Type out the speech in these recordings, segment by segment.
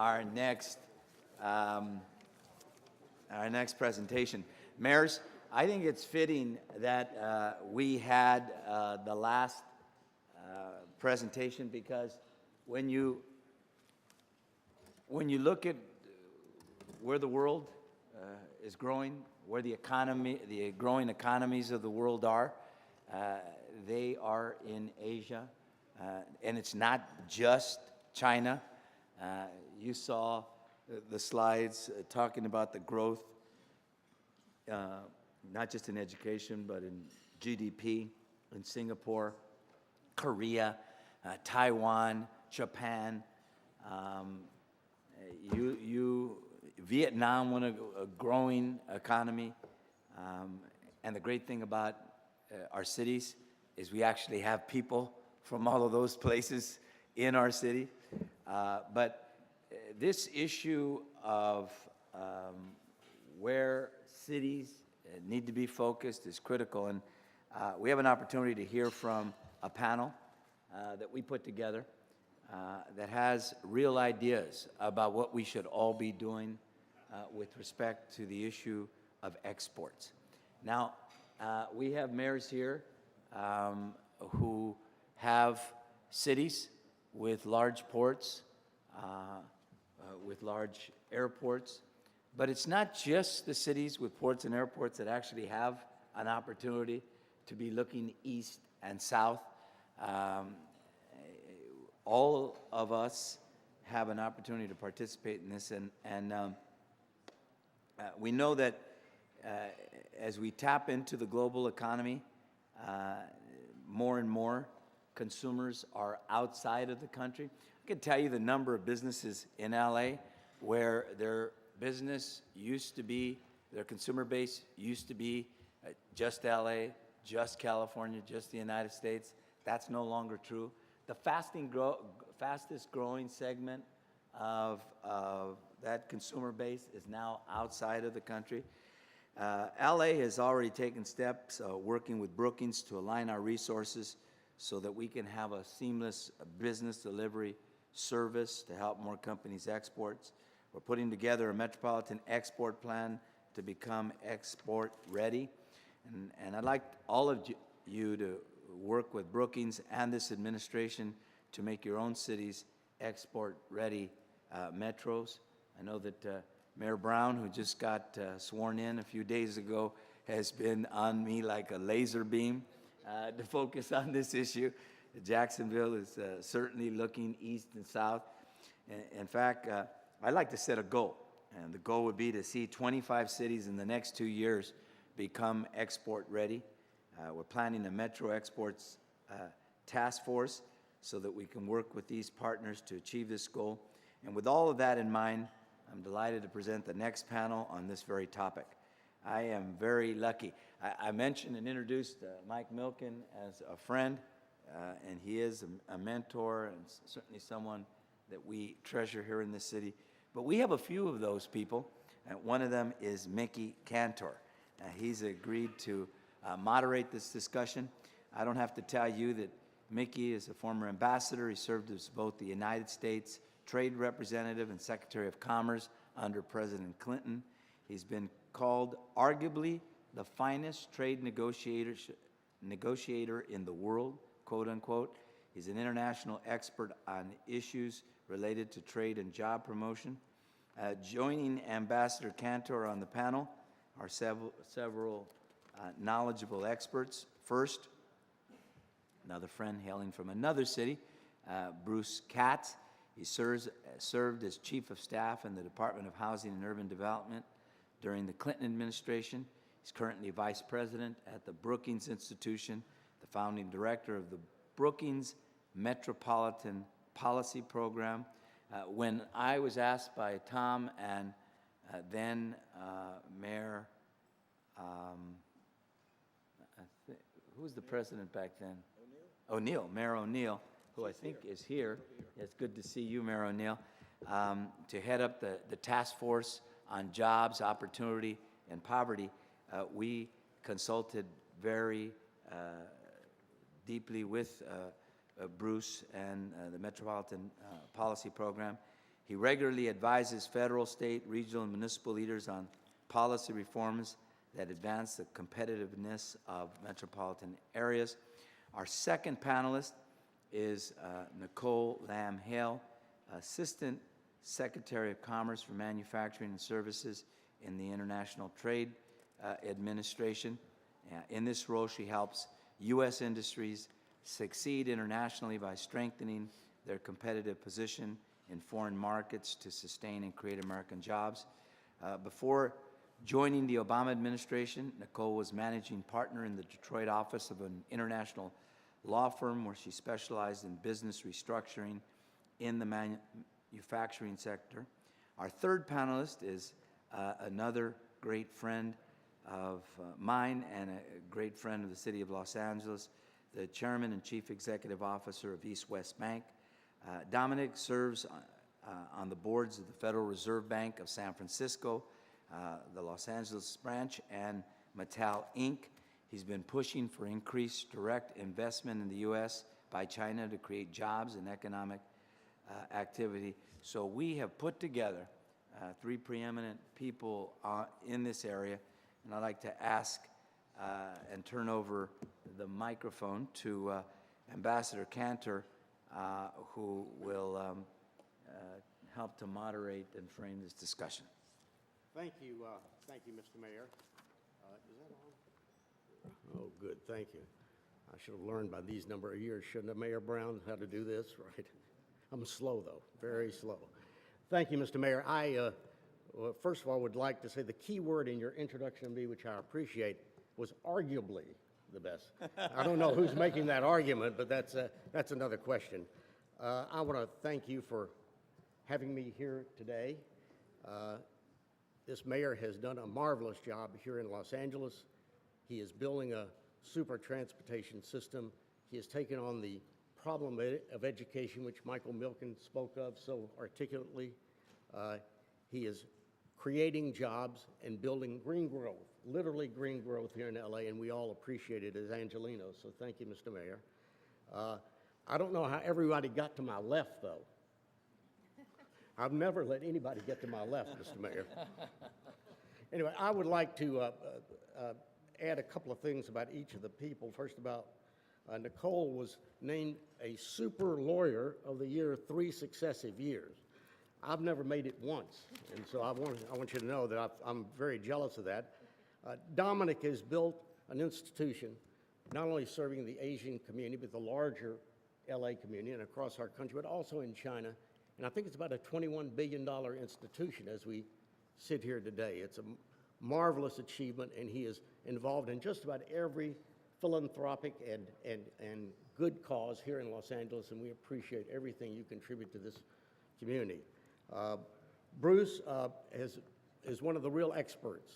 our next presentation. Mayors, I think it's fitting that we had the last presentation, because when you look at where the world is growing, where the growing economies of the world are, they are in Asia, and it's not just China. You saw the slides talking about the growth, not just in education, but in GDP, in Singapore, Korea, Taiwan, Japan. Vietnam, a growing economy. And the great thing about our cities is we actually have people from all of those places in our city. But this issue of where cities need to be focused is critical. And we have an opportunity to hear from a panel that we put together that has real ideas about what we should all be doing with respect to the issue of exports. Now, we have mayors here who have cities with large ports, with large airports, but it's not just the cities with ports and airports that actually have an opportunity to be looking east and south. All of us have an opportunity to participate in this, and we know that as we tap into the global economy, more and more consumers are outside of the country. I can tell you the number of businesses in LA where their business used to be, their consumer base used to be just LA, just California, just the United States. That's no longer true. The fastest growing segment of that consumer base is now outside of the country. LA has already taken steps working with Brookings to align our resources so that we can have a seamless business delivery service to help more companies export. We're putting together a metropolitan export plan to become export ready. And I'd like all of you to work with Brookings and this administration to make your own cities export ready metros. I know that Mayor Brown, who just got sworn in a few days ago, has been on me like a laser beam to focus on this issue. Jacksonville is certainly looking east and south. In fact, I'd like to set a goal, and the goal would be to see 25 cities in the next 2 years become export ready. We're planning a Metro Exports task force so that we can work with these partners to achieve this goal. And with all of that in mind, I'm delighted to present the next panel on this very topic. I am very lucky. I mentioned and introduced Mike Milken as a friend, and he is a mentor and certainly someone that we treasure here in this city. But we have a few of those people, and one of them is Mickey Kantor. He's agreed to moderate this discussion. I don't have to tell you that Mickey is a former ambassador. He served as both the United States Trade Representative and Secretary of Commerce under President Clinton. He's been called arguably the finest trade negotiator in the world, quote unquote. He's an international expert on issues related to trade and job promotion. Joining Ambassador Kantor on the panel are several knowledgeable experts. First, another friend hailing from another city, Bruce Katz. He served as Chief of Staff in the Department of Housing and Urban Development during the Clinton administration. He's currently Vice President at the Brookings Institution, the founding director of the Brookings Metropolitan Policy Program. When I was asked by Tom and then Mayor, who was the president back then? O'Neill, Mayor O'Neill, who I think is here. It's good to see you, Mayor O'Neill, to head up the task force on jobs, opportunity, and poverty. We consulted very deeply with Bruce and the Metropolitan Policy Program, He regularly advises federal, state, regional, and municipal leaders on policy reforms that advance the competitiveness of metropolitan areas. Our second panelist is Nicole Lamb-Hale, Assistant Secretary of Commerce for Manufacturing and Services in the International Trade Administration. In this role, she helps U.S. industries succeed internationally by strengthening their competitive position in foreign markets to sustain and create American jobs. Before joining the Obama administration, Nicole was managing partner in the Detroit office of an international law firm where she specialized in business restructuring in the manufacturing sector. Our third panelist is another great friend of mine and a great friend of the city of Los Angeles, the Chairman and Chief Executive Officer of East West Bank. Dominic serves on the boards of the Federal Reserve Bank of San Francisco, the Los Angeles branch, and Mattel Inc. He's been pushing for increased direct investment in the U.S. by China to create jobs and economic activity. So we have put together three preeminent people in this area, and I'd like to ask and turn over the microphone to Ambassador Kantor, who will help to moderate and frame this discussion. Thank you, Mr. Mayor. Is that on? Oh, good, thank you. I should have learned by these number of years, shouldn't I, Mayor Brown, how to do this, right? I'm slow, though, very slow. Thank you, Mr. Mayor. I, first of all, would like to say the key word in your introduction to me, which I appreciate, was arguably the best. I don't know who's making that argument, but that's another question. I want to thank you for having me here today. This mayor has done a marvelous job here in Los Angeles. He is building a super transportation system. He has taken on the problem of education, which Michael Milken spoke of so articulately. He is creating jobs and building green growth, literally green growth here in LA, and we all appreciate it as Angelenos, so thank you, Mr. Mayor. I don't know how everybody got to my left, though. I've never let anybody get to my left, Mr. Mayor. Anyway, I would like to add a couple of things about each of the people. First, about Nicole was named a super lawyer of the year 3 successive years. I've never made it once, and so I want you to know that I'm very jealous of that. Dominic has built an institution not only serving the Asian community, but the larger LA community and across our country, but also in China. And I think it's about a $21 billion institution as we sit here today. It's a marvelous achievement, and he is involved in just about every philanthropic and good cause here in Los Angeles, and we appreciate everything you contribute to this community. Bruce is one of the real experts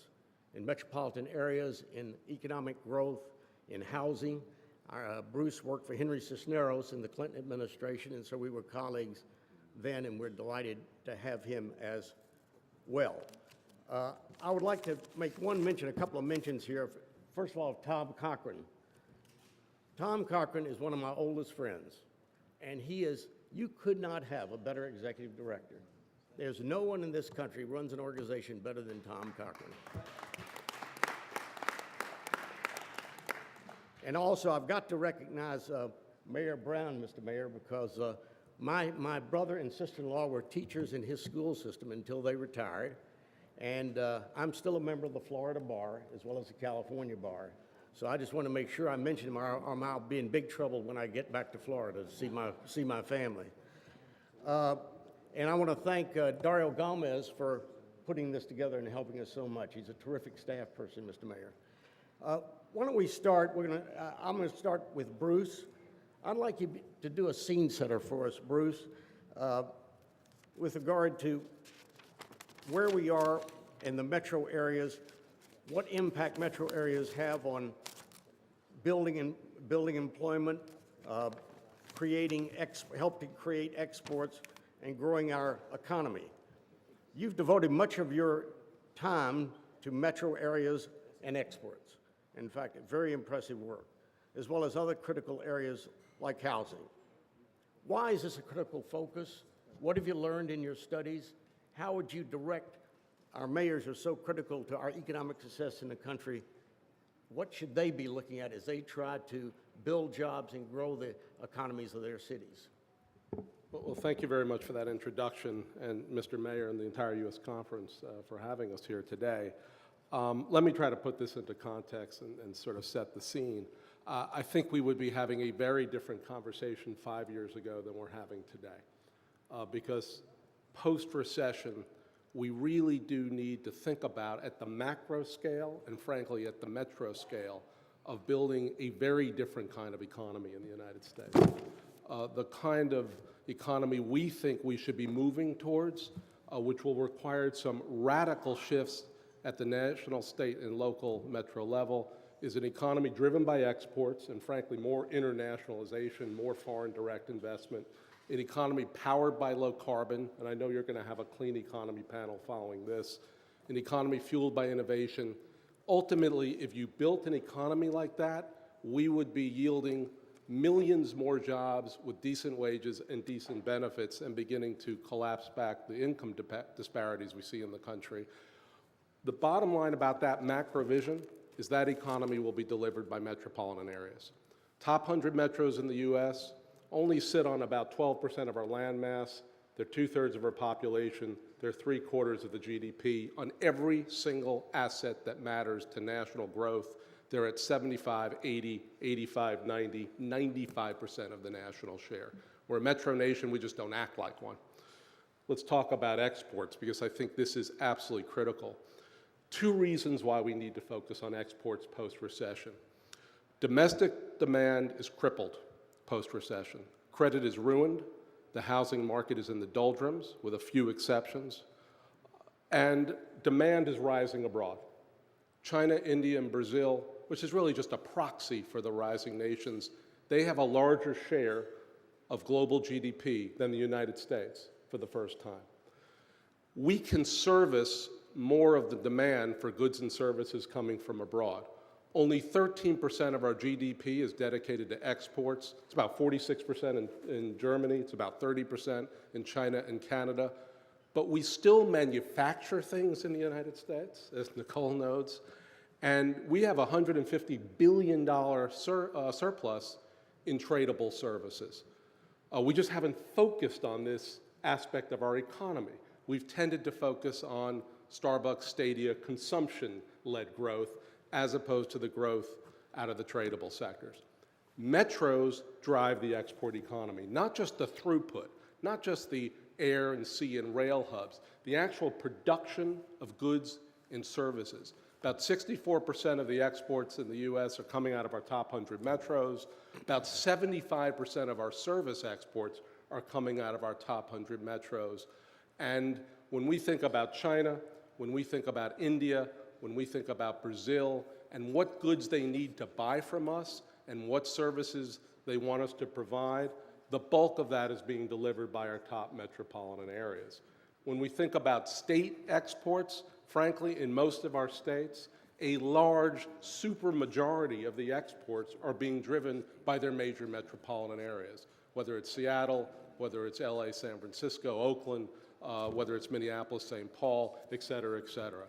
in metropolitan areas, in economic growth, in housing. Bruce worked for Henry Cisneros in the Clinton administration, and so we were colleagues then, and we're delighted to have him as well. I would like to make a couple of mentions here. First of all, Tom Cochran. Tom Cochran is one of my oldest friends, and you could not have a better executive director. There's no one in this country who runs an organization better than Tom Cochran. And also, I've got to recognize Mayor Brown, Mr. Mayor, because my brother and sister-in-law were teachers in his school system until they retired. And I'm still a member of the Florida Bar as well as the California Bar. So I just want to make sure I mention him, or I'll be in big trouble when I get back to Florida to see my family. And I want to thank Dario Gomez for putting this together and helping us so much. He's a terrific staff person, Mr. Mayor. Why don't we start? I'm going to start with Bruce. I'd like you to do a scene setter for us, Bruce, with regard to where we are in the metro areas, what impact metro areas have on building employment, helping create exports, and growing our economy. You've devoted much of your time to metro areas and exports. In fact, very impressive work, as well as other critical areas like housing. Why is this a critical focus? What have you learned in your studies? How would you direct, our mayors are so critical to our economic success in the country. What should they be looking at as they try to build jobs and grow the economies of their cities? Well, thank you very much for that introduction, and Mr. Mayor and the entire U.S. Conference for having us here today. Let me try to put this into context and sort of set the scene. I think we would be having a very different conversation 5 years ago than we're having today, because post-recession, we really do need to think about, at the macro scale and frankly at the metro scale, of building a very different kind of economy in the United States. The kind of economy we think we should be moving towards, which will require some radical shifts at the national, state, and local metro level, is an economy driven by exports and frankly more internationalization, more foreign direct investment, an economy powered by low carbon, and I know you're going to have a clean economy panel following this, an economy fueled by innovation. Ultimately, if you built an economy like that, we would be yielding millions more jobs with decent wages and decent benefits and beginning to collapse back the income disparities we see in the country. The bottom line about that macro vision is that economy will be delivered by metropolitan areas. Top 100 metros in the U.S. only sit on about 12% of our land mass. They're 2/3 of our population. They're 3/4 of the GDP. On every single asset that matters to national growth, they're at 75, 80, 85, 90, 95% of the national share. We're a metro nation, we just don't act like one. Let's talk about exports, because I think this is absolutely critical. 2 reasons why we need to focus on exports post-recession. Domestic demand is crippled post-recession. Credit is ruined. The housing market is in the doldrums, with a few exceptions. And demand is rising abroad. China, India, and Brazil, which is really just a proxy for the rising nations, they have a larger share of global GDP than the United States for the first time. We can service more of the demand for goods and services coming from abroad. Only 13% of our GDP is dedicated to exports. It's about 46% in Germany. It's about 30% in China and Canada. But we still manufacture things in the United States, as Nicole notes, and we have a $150 billion surplus in tradable services. We just haven't focused on this aspect of our economy. We've tended to focus on Starbucks, Stadia, consumption-led growth, as opposed to the growth out of the tradable sectors. Metros drive the export economy, not just the throughput, not just the air and sea and rail hubs, the actual production of goods and services. About 64% of the exports in the U.S. are coming out of our top 100 metros. About 75% of our service exports are coming out of our top 100 metros. And when we think about China, when we think about India, when we think about Brazil, and what goods they need to buy from us and what services they want us to provide, the bulk of that is being delivered by our top metropolitan areas. When we think about state exports, frankly, in most of our states, a large supermajority of the exports are being driven by their major metropolitan areas, whether it's Seattle, whether it's LA, San Francisco, Oakland, whether it's Minneapolis, St. Paul, et cetera, et cetera.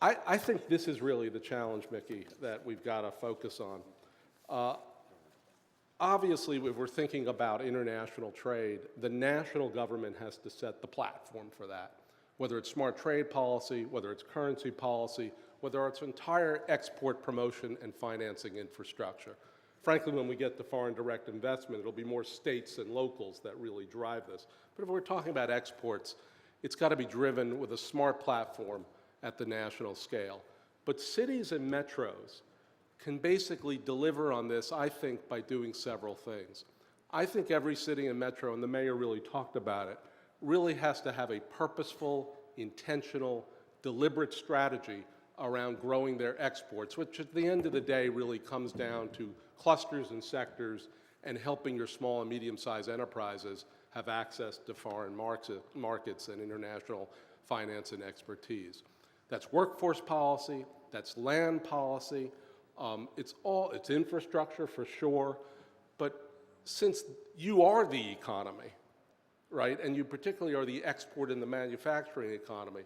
I think this is really the challenge, Mickey, that we've got to focus on. Obviously, if we're thinking about international trade, the national government has to set the platform for that, whether it's smart trade policy, whether it's currency policy, whether it's entire export promotion and financing infrastructure. Frankly, when we get to foreign direct investment, it'll be more states and locals that really drive this. But if we're talking about exports, it's got to be driven with a smart platform at the national scale. But cities and metros can basically deliver on this, I think, by doing several things. I think every city and metro, and the mayor really talked about it, really has to have a purposeful, intentional, deliberate strategy around growing their exports, which at the end of the day really comes down to clusters and sectors and helping your small and medium-sized enterprises have access to foreign markets and international finance and expertise. That's workforce policy, that's land policy, it's infrastructure for sure, but since you are the economy, right? And you particularly are the export and the manufacturing economy.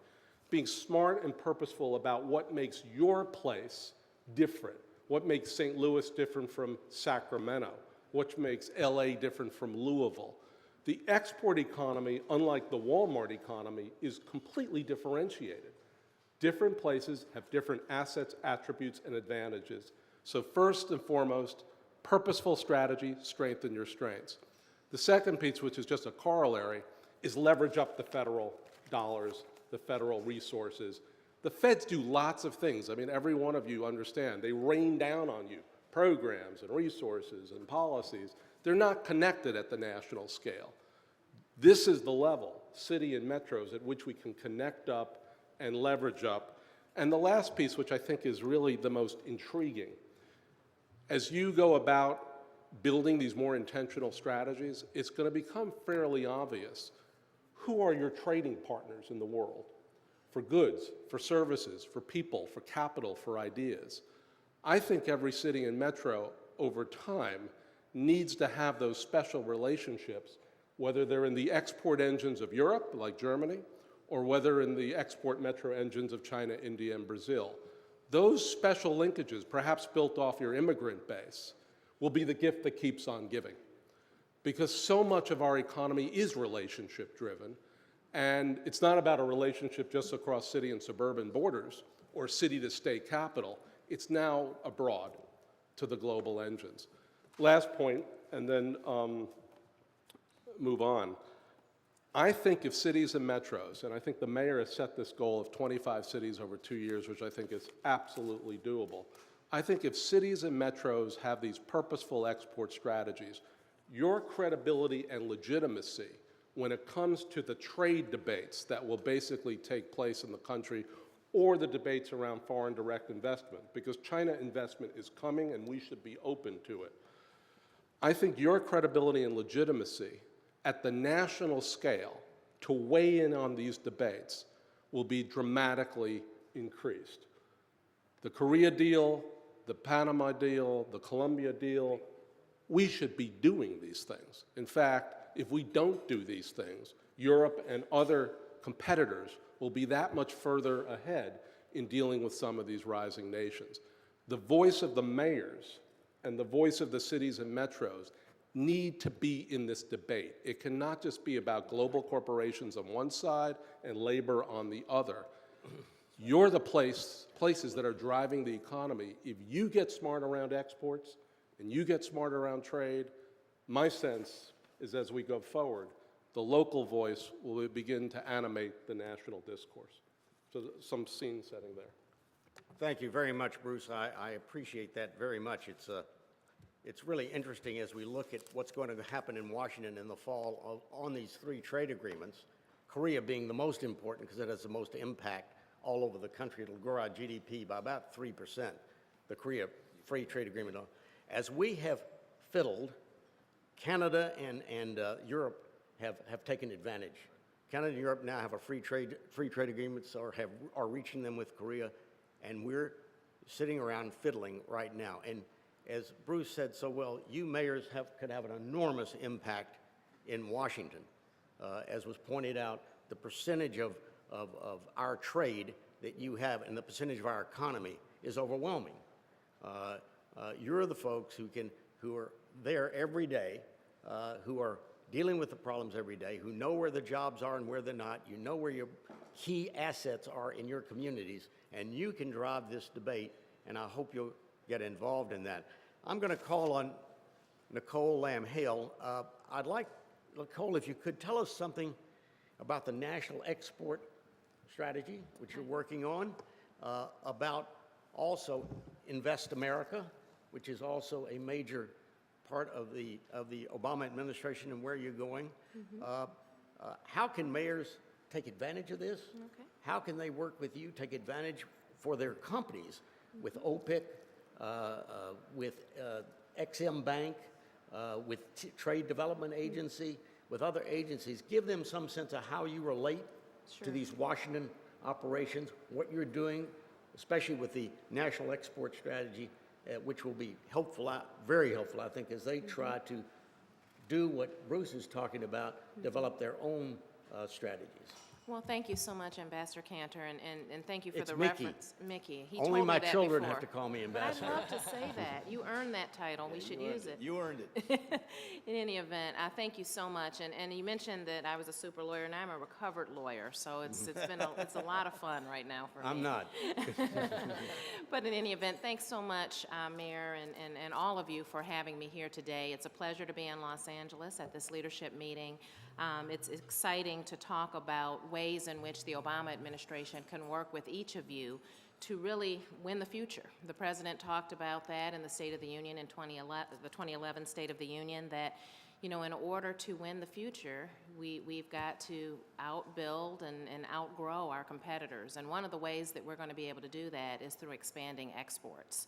Being smart and purposeful about what makes your place different, what makes St. Louis different from Sacramento, what makes LA different from Louisville. The export economy, unlike the Walmart economy, is completely differentiated. Different places have different assets, attributes, and advantages. So first and foremost, purposeful strategy, strengthen your strengths. The second piece, which is just a corollary, is leverage up the federal dollars, the federal resources. The feds do lots of things. I mean, every one of you understand. They rain down on you programs and resources and policies. They're not connected at the national scale. This is the level, city and metros, at which we can connect up and leverage up. And the last piece, which I think is really the most intriguing, as you go about building these more intentional strategies, it's going to become fairly obvious who are your trading partners in the world for goods, for services, for people, for capital, for ideas. I think every city and metro over time needs to have those special relationships, whether they're in the export engines of Europe, like Germany, or whether in the export metro engines of China, India, and Brazil. Those special linkages, perhaps built off your immigrant base, will be the gift that keeps on giving. Because so much of our economy is relationship driven, and it's not about a relationship just across city and suburban borders or city to state capital. It's now abroad to the global engines. Last point, and then move on. I think if cities and metros, and I think the mayor has set this goal of 25 cities over 2 years, which I think is absolutely doable. I think if cities and metros have these purposeful export strategies, your credibility and legitimacy when it comes to the trade debates that will basically take place in the country or the debates around foreign direct investment, because China investment is coming and we should be open to it. I think your credibility and legitimacy at the national scale to weigh in on these debates will be dramatically increased. The Korea deal, the Panama deal, the Colombia deal, we should be doing these things. In fact, if we don't do these things, Europe and other competitors will be that much further ahead in dealing with some of these rising nations. The voice of the mayors and the voice of the cities and metros need to be in this debate. It cannot just be about global corporations on one side and labor on the other. You're the places that are driving the economy. If you get smart around exports and you get smart around trade, my sense is as we go forward, the local voice will begin to animate the national discourse. So some scene setting there. Thank you very much, Bruce. I appreciate that very much. It's really interesting as we look at what's going to happen in Washington in the fall on these three trade agreements, Korea being the most important because it has the most impact all over the country. It'll grow our GDP by about 3%, the Korea Free Trade Agreement. As we have fiddled, Canada and Europe have taken advantage. Canada and Europe now have a free trade agreements or are reaching them with Korea, and we're sitting around fiddling right now. And as Bruce said so well, you mayors could have an enormous impact in Washington. As was pointed out, the percentage of our trade that you have and the percentage of our economy is overwhelming. You're the folks who are there every day, who are dealing with the problems every day, who know where the jobs are and where they're not. You know where your key assets are in your communities, and you can drive this debate, and I hope you'll get involved in that. I'm going to call on Nicole Lamb-Hale. I'd like, Nicole, if you could tell us something about the national export strategy, which you're working on, about also Invest America, which is also a major part of the Obama administration and where you're going. How can mayors take advantage of this? Okay. How can they work with you, take advantage for their companies with OPIC, with XM Bank, with Trade Development Agency, with other agencies? Give them some sense of how you relate to these Washington operations, what you're doing, especially with the national export strategy, which will be helpful, very helpful, I think, as they try to do what Bruce is talking about, develop their own strategies. Well, thank you so much, Ambassador Kantor, and thank you for It's the Mickey. reference. Mickey. He Only told me my that children before. have to call me But I'd ambassador. love to say that. You earned that title. We should use it. You earned it. In any event, thank you so much. And you mentioned that I was a super lawyer, and I'm a recovered lawyer, so it's a lot of fun right now for me. I'm not. But in any event, thanks so much, Mayor, and all of you for having me here today. It's a pleasure to be in Los Angeles at this leadership meeting. It's exciting to talk about ways in which the Obama administration can work with each of you to really win the future. The President talked about that in the State of the Union in 2011, the 2011 State of the Union, that in order to win the future, we've got to outbuild and outgrow our competitors. And one of the ways that we're going to be able to do that is through expanding exports.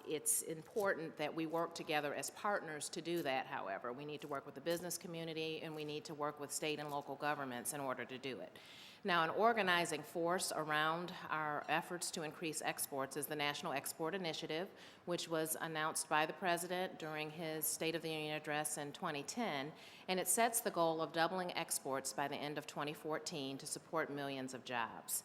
It's important that we work together as partners to do that, however. We need to work with the business community, and we need to work with state and local governments in order to do it. Now, an organizing force around our efforts to increase exports is the National Export Initiative, which was announced by the President during his State of the Union address in 2010, and it sets the goal of doubling exports by the end of 2014 to support millions of jobs.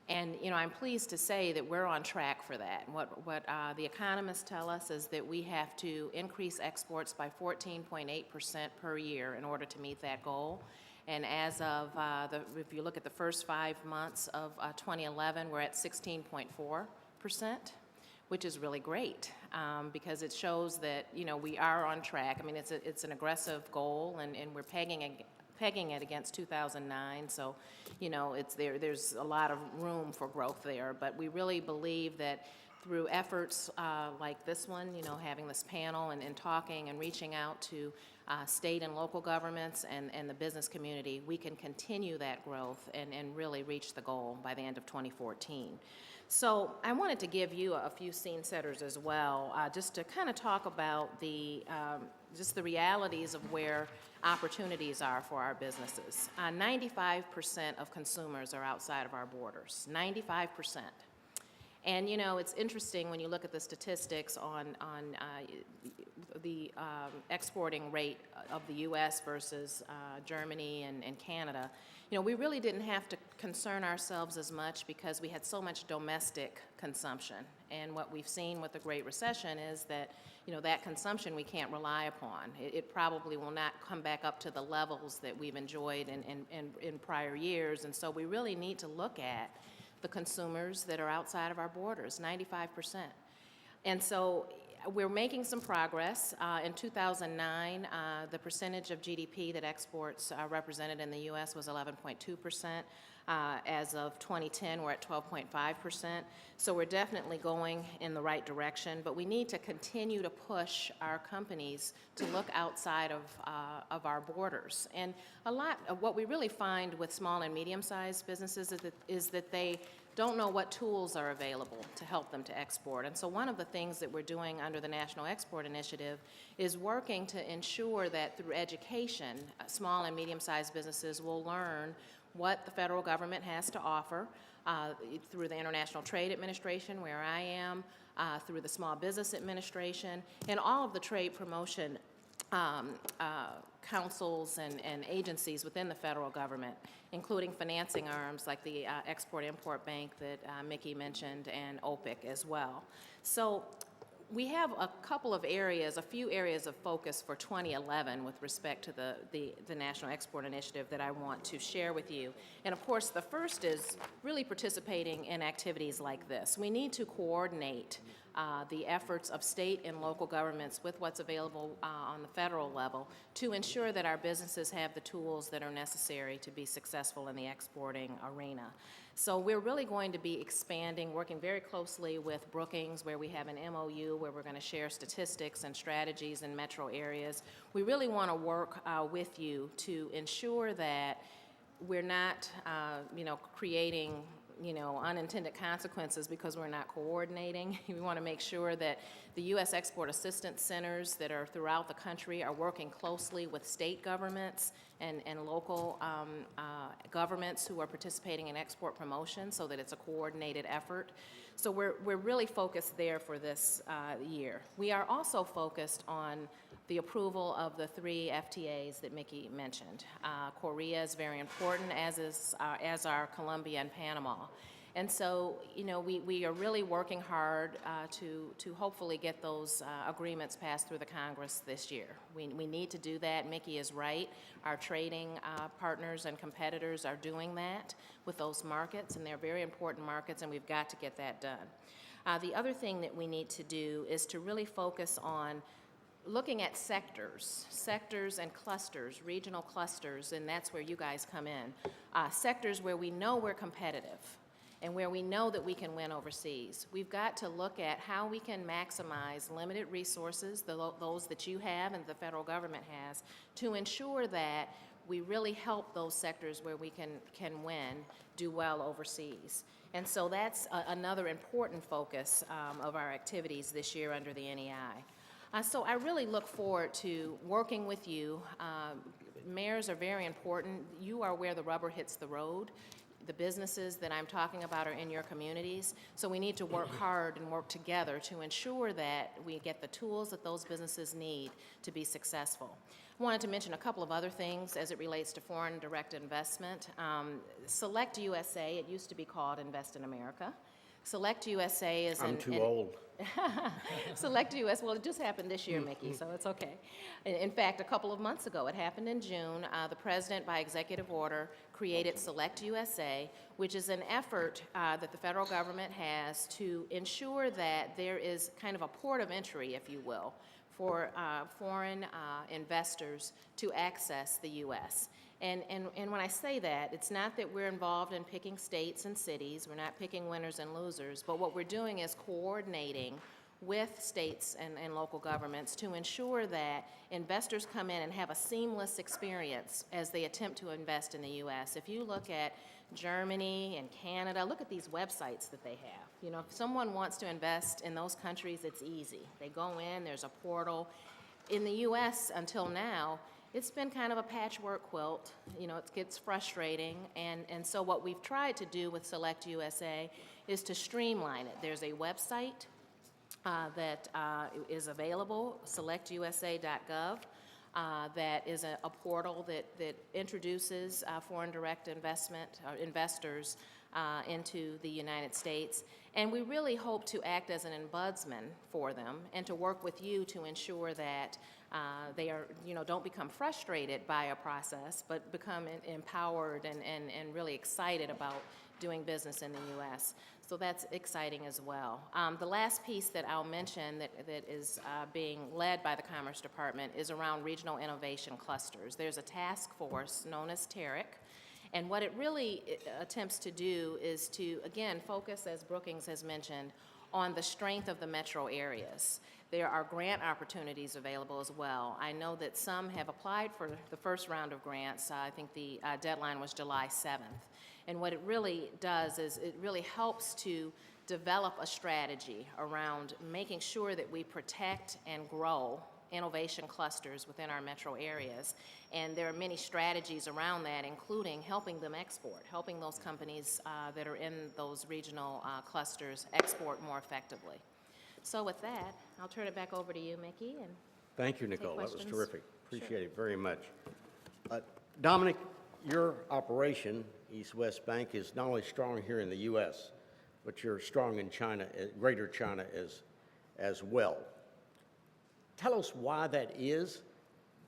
And, I'm pleased to say that we're on track for that. What the economists tell us is that we have to increase exports by 14.8% per year in order to meet that goal. And as of, if you look at the first 5 months of 2011, we're at 16.4%, which is really great because it shows that, we are on track. I mean, it's an aggressive goal, and we're pegging it against 2009, so there's a lot of room for growth there. But we really believe that through efforts like this one, having this panel and talking and reaching out to state and local governments and the business community, we can continue that growth and really reach the goal by the end of 2014. So I wanted to give you a few scene setters as well, just to kind of talk about just the realities of where opportunities are for our businesses. 95% of consumers are outside of our borders, 95%. And it's interesting when you look at the statistics on the exporting rate of the U.S. versus Germany and Canada. We really didn't have to concern ourselves as much because we had so much domestic consumption. And what we've seen with the Great Recession is that, that consumption we can't rely upon. It probably will not come back up to the levels that we've enjoyed in prior years. And so we really need to look at the consumers that are outside of our borders, 95%. And so we're making some progress. In 2009, the percentage of GDP that exports represented in the U.S. was 11.2%. As of 2010, we're at 12.5%. So we're definitely going in the right direction, but we need to continue to push our companies to look outside of our borders. And a lot of what we really find with small and medium-sized businesses is that they don't know what tools are available to help them to export. And so one of the things that we're doing under the National Export Initiative is working to ensure that through education, small and medium-sized businesses will learn what the federal government has to offer through the International Trade Administration, where I am, through the Small Business Administration, and all of the trade promotion councils and agencies within the federal government, including financing arms like the Export-Import Bank that Mickey mentioned, and OPIC as well. So we have a few areas of focus for 2011 with respect to the National Export Initiative that I want to share with you. And of course, the first is really participating in activities like this. We need to coordinate the efforts of state and local governments with what's available on the federal level to ensure that our businesses have the tools that are necessary to be successful in the exporting arena. So we're really going to be expanding, working very closely with Brookings, where we have an MOU where we're going to share statistics and strategies in metro areas. We really want to work with you to ensure that we're not, creating unintended consequences because we're not coordinating. We want to make sure that the U.S. Export Assistance Centers that are throughout the country are working closely with state governments and local governments who are participating in export promotion so that it's a coordinated effort. So we're really focused there for this year. We are also focused on the approval of the 3 FTAs that Mickey mentioned. Korea is very important, as are Colombia and Panama. And so, we are really working hard to hopefully get those agreements passed through the Congress this year. We need to do that. Mickey is right. Our trading partners and competitors are doing that with those markets, and they're very important markets, and we've got to get that done. The other thing that we need to do is to really focus on looking at sectors and clusters, regional clusters, and that's where you guys come in. Sectors where we know we're competitive and where we know that we can win overseas. We've got to look at how we can maximize limited resources, those that you have and the federal government has, to ensure that we really help those sectors where we can win do well overseas. And so that's another important focus of our activities this year under the NEI. So I really look forward to working with you. Mayors are very important. You are where the rubber hits the road. The businesses that I'm talking about are in your communities, so we need to work hard and work together to ensure that we get the tools that those businesses need to be successful. I wanted to mention a couple of other things as it relates to foreign direct investment. Select USA, it used to be called Invest in America. Select USA is I'm too old. Select US, well, it just happened this year, Mickey, so it's okay. In fact, a couple of months ago, it happened in June. The president, by executive order, created Select USA, which is an effort that the federal government has to ensure that there is kind of a port of entry, if you will, for foreign investors to access the U.S. And when I say that, it's not that we're involved in picking states and cities. We're not picking winners and losers. But what we're doing is coordinating with states and local governments to ensure that investors come in and have a seamless experience as they attempt to invest in the U.S. If you look at Germany and Canada, look at these websites that they have. You know, if someone wants to invest in those countries, it's easy. They go in, there's a portal. In the U.S., until now, it's been kind of a patchwork quilt. You know, it gets frustrating, and so what we've tried to do with Select USA is to streamline it. There's a website that is available, selectusa.gov, that is a portal that introduces foreign direct investors into the United States. And we really hope to act as an ombudsman for them and to work with you to ensure that they are, don't become frustrated by a process, but become empowered and really excited about doing business in the U.S. So that's exciting as well. The last piece that I'll mention that is being led by the Commerce Department is around regional innovation clusters. There's a task force known as TERIC, and what it really attempts to do is to, again, focus, as Brookings has mentioned, on the strength of the metro areas. There are grant opportunities available as well. I know that some have applied for the first round of grants. I think the deadline was July 7th. And what it really does is it really helps to develop a strategy around making sure that we protect and grow innovation clusters within our metro areas. And there are many strategies around that, including helping them export, helping those companies that are in those regional clusters export more effectively. So with that, I'll turn it back over to you, Mickey. And thank you, Nicole. That was questions. terrific. Appreciate it very much. Dominic, your operation, East West Bank, is not only strong here in the U.S., but you're strong in China, Greater China as well. Tell us why that is.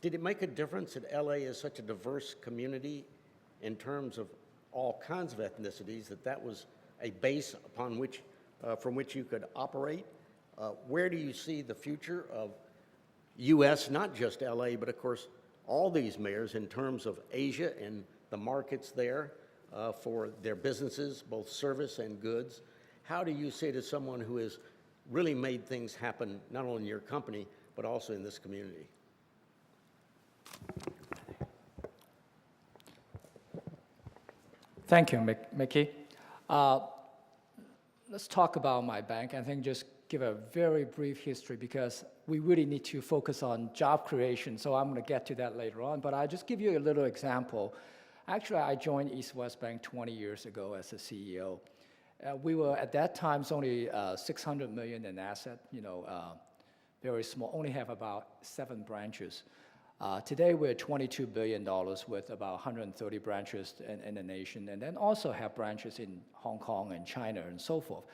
Did it make a difference that L.A. is such a diverse community in terms of all kinds of ethnicities, that was a base upon which, from which you could operate? Where do you see the future of U.S., not just L.A., but of course all these mayors in terms of Asia and the markets there for their businesses, both service and goods? How do you say to someone who has really made things happen, not only in your company, but also in this community? Thank you, Mickey. Let's talk about my bank. I think just give a very brief history because we really need to focus on job creation, so I'm going to get to that later on. But I'll just give you a little example. Actually, I joined East West Bank 20 years ago as a CEO. We were, at that time, only 600 million in asset, very small, only have about 7 branches. Today, we're $22 billion with about 130 branches in the nation, and then also have branches in Hong Kong and China and so forth.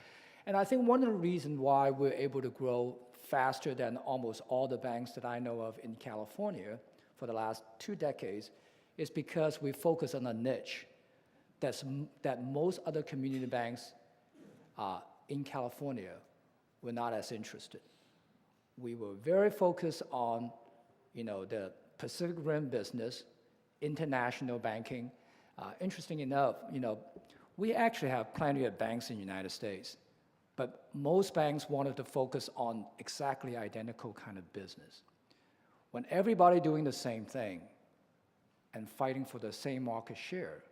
And I think one of the reasons why we're able to grow faster than almost all the banks that I know of in California for the last 2 decades is because we focus on a niche that most other community banks in California were not as interested. We were very focused on the Pacific Rim business, international banking. Interesting enough, we actually have plenty of banks in the United States, but most banks wanted to focus on exactly identical kind of business. When everybody doing the same thing and fighting for the same market share,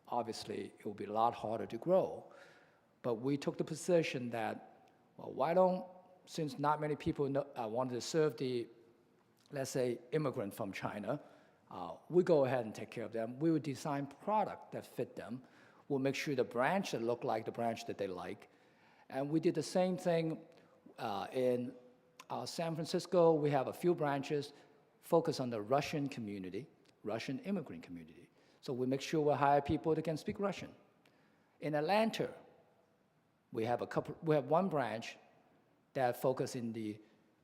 obviously it will be a lot harder to grow. But we took the position that, well, since not many people wanted to serve the, let's say, immigrant from China, we go ahead and take care of them. We would design product that fit them. We'll make sure the branch that look like the branch that they like. And we did the same thing in San Francisco. We have a few branches focused on the Russian community, Russian immigrant community. So we make sure we hire people that can speak Russian. In Atlanta, we have one branch that focuses in the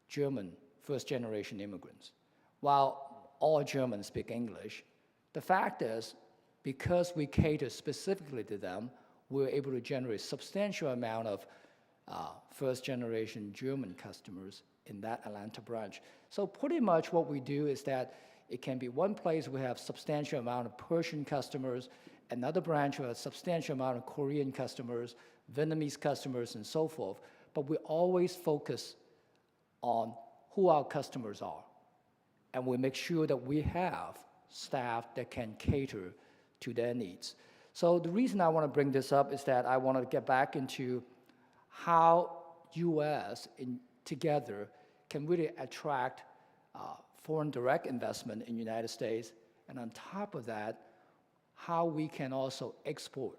German first-generation immigrants. While all Germans speak English, the fact is, because we cater specifically to them, we're able to generate substantial amount of first-generation German customers in that Atlanta branch. So pretty much what we do is that it can be one place we have substantial amount of Persian customers, another branch with a substantial amount of Korean customers, Vietnamese customers, and so forth. But we always focus on who our customers are. And we make sure that we have staff that can cater to their needs. So the reason I want to bring this up is that I want to get back into how U.S. together can really attract foreign direct investment in the United States, and on top of that, how we can also export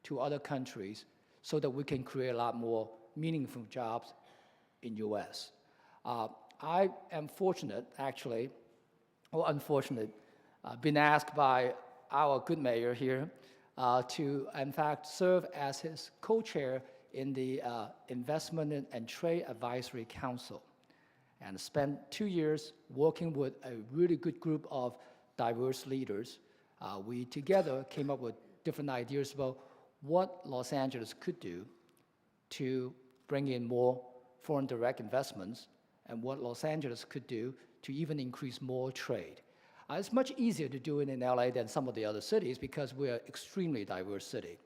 to other countries so that we can create a lot more meaningful jobs in U.S. I am fortunate, actually, or unfortunate, been asked by our good mayor here to, in fact, serve as his co-chair in the Investment and Trade Advisory Council, and spent 2 years working with a really good group of diverse leaders. We together came up with different ideas about what Los Angeles could do to bring in more foreign direct investments and what Los Angeles could do to even increase more trade. It's much easier to do it in LA than some of the other cities because we're an extremely diverse city.